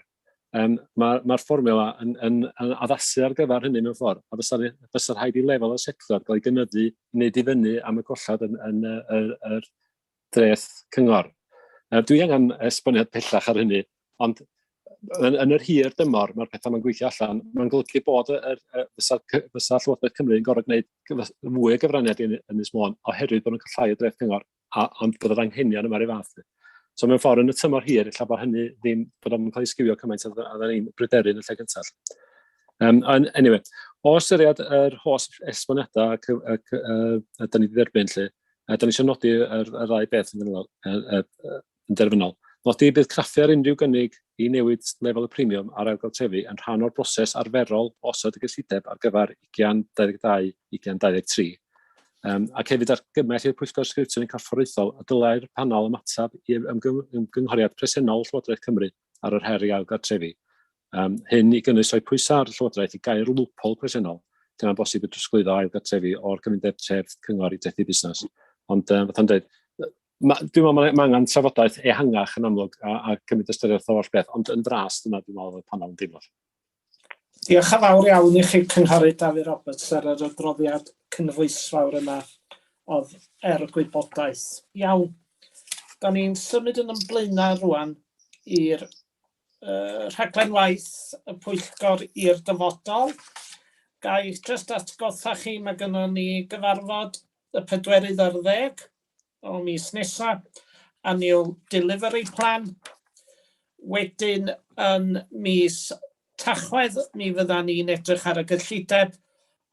mae'r fformula yn addasu ar gyfer hynny mewn ffordd. A fysa'r rhaid i lefel o setliad gael ei gynyddu i wneud i fyny am y gollad yn yr dreth cyngor. Dwi angen esboniad pellach ar hynny, ond yn yr hir dymor, mae'r pethau mae'n gweithio allan, mae'n golygu bod fysa Llywodraeth Cymru yn gorfod gwneud mwy o gyfraniad yn Ynys Môn, oherwydd bod nhw'n cael llai o dreth cyngor, ond bod yr anghenion yma'r ei fath. So mewn ffordd yn y tymor hir, illa bod hynny ddim bod o'n cael ei sgifio cymaint a dda ni'n bryderu yn y lle gyntaf. Anyway, o ystyried yr holl esboniadau da ni wedi dderbyn, da ni eisiau nodi yr ddau beth yn derfynol. Nodi bydd craffu ar unrhyw gynnig i newid lefel y premium ar ailgael trefi yn rhan o'r broses arferol osod y gyllideb ar gyfer 2022-2023. Ac hefyd ar gymell i'r Pwyllgor Sgriwtini Corfforaethol y dylai'r panel ymateb i'r ymgynghoriad presennol Llywodraeth Cymru ar yr her i ailgael trefi. Hyn i gynnwys rhoi pwysau ar y Llywodraeth i gael lwpol presennol, lle mae'n bosib y drosglwyddo ailgael trefi o'r gyfundrefn treth cyngor i drethu busnes. Ond fatha'n dweud, dwi'n meddwl mae angen trafodaeth ehangach yn amlwg a cymryd ystyriaeth o all beth, ond yn fras dyna dwi'n meddwl y panel yn deimlo. Diolch yn fawr iawn i chi cynghorydd Dafydd Roberts ar yr adroddiad cynhwysfawr yma oedd gwybodaeth. Iawn, da ni'n symud yn ymlaenau rwan i'r rhaglen waith y Pwyllgor i'r dyfodol. Gai jyst atgoffa chi, mae gynnon ni gyfarfod y 4/10 o mis nesaf, annual delivery plan. Wedyn yn mis Tachwedd, mi fydda ni'n edrych ar y gyllideb,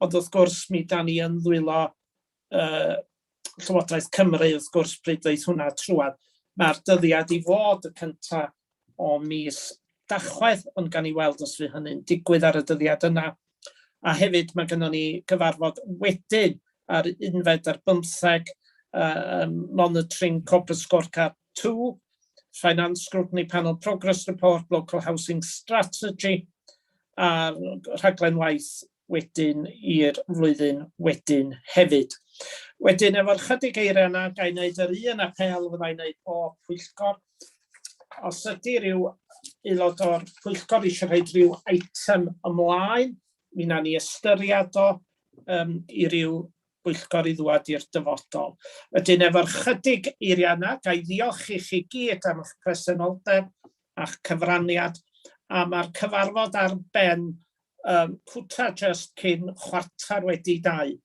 ond wrth gwrs mi da ni yn ddwylo Llywodraeth Cymru, wrth gwrs pryd ddeith hwnna trwad. Mae'r dyddiad i fod y cyntaf o mis Tachwedd, ond gan i weld os fydd hynny'n digwydd ar y dyddiad yna. A hefyd mae gynnon ni gyfarfod wedyn ar 15 monitoring corporate scorecard 2, finance scrutiny panel progress report, local housing strategy, a rhaglen waith wedyn i'r flwyddyn wedyn hefyd. Wedyn efo'r chydig eiriau yna, ga i wneud yr un apel fyddai wneud o Pwyllgor. Os ydy rhyw aelod o'r Pwyllgor eisiau rhaid rhyw item ymlaen, mi na ni ystyried o i ryw Pwyllgor i ddwad i'r dyfodol. Wedyn efo'r chydig eiriau yna, ga i ddiolch i chi gyd am eich presenoldeb a'ch cyfraniad, a mae'r cyfarfod ar ben cwta just cyn 2:15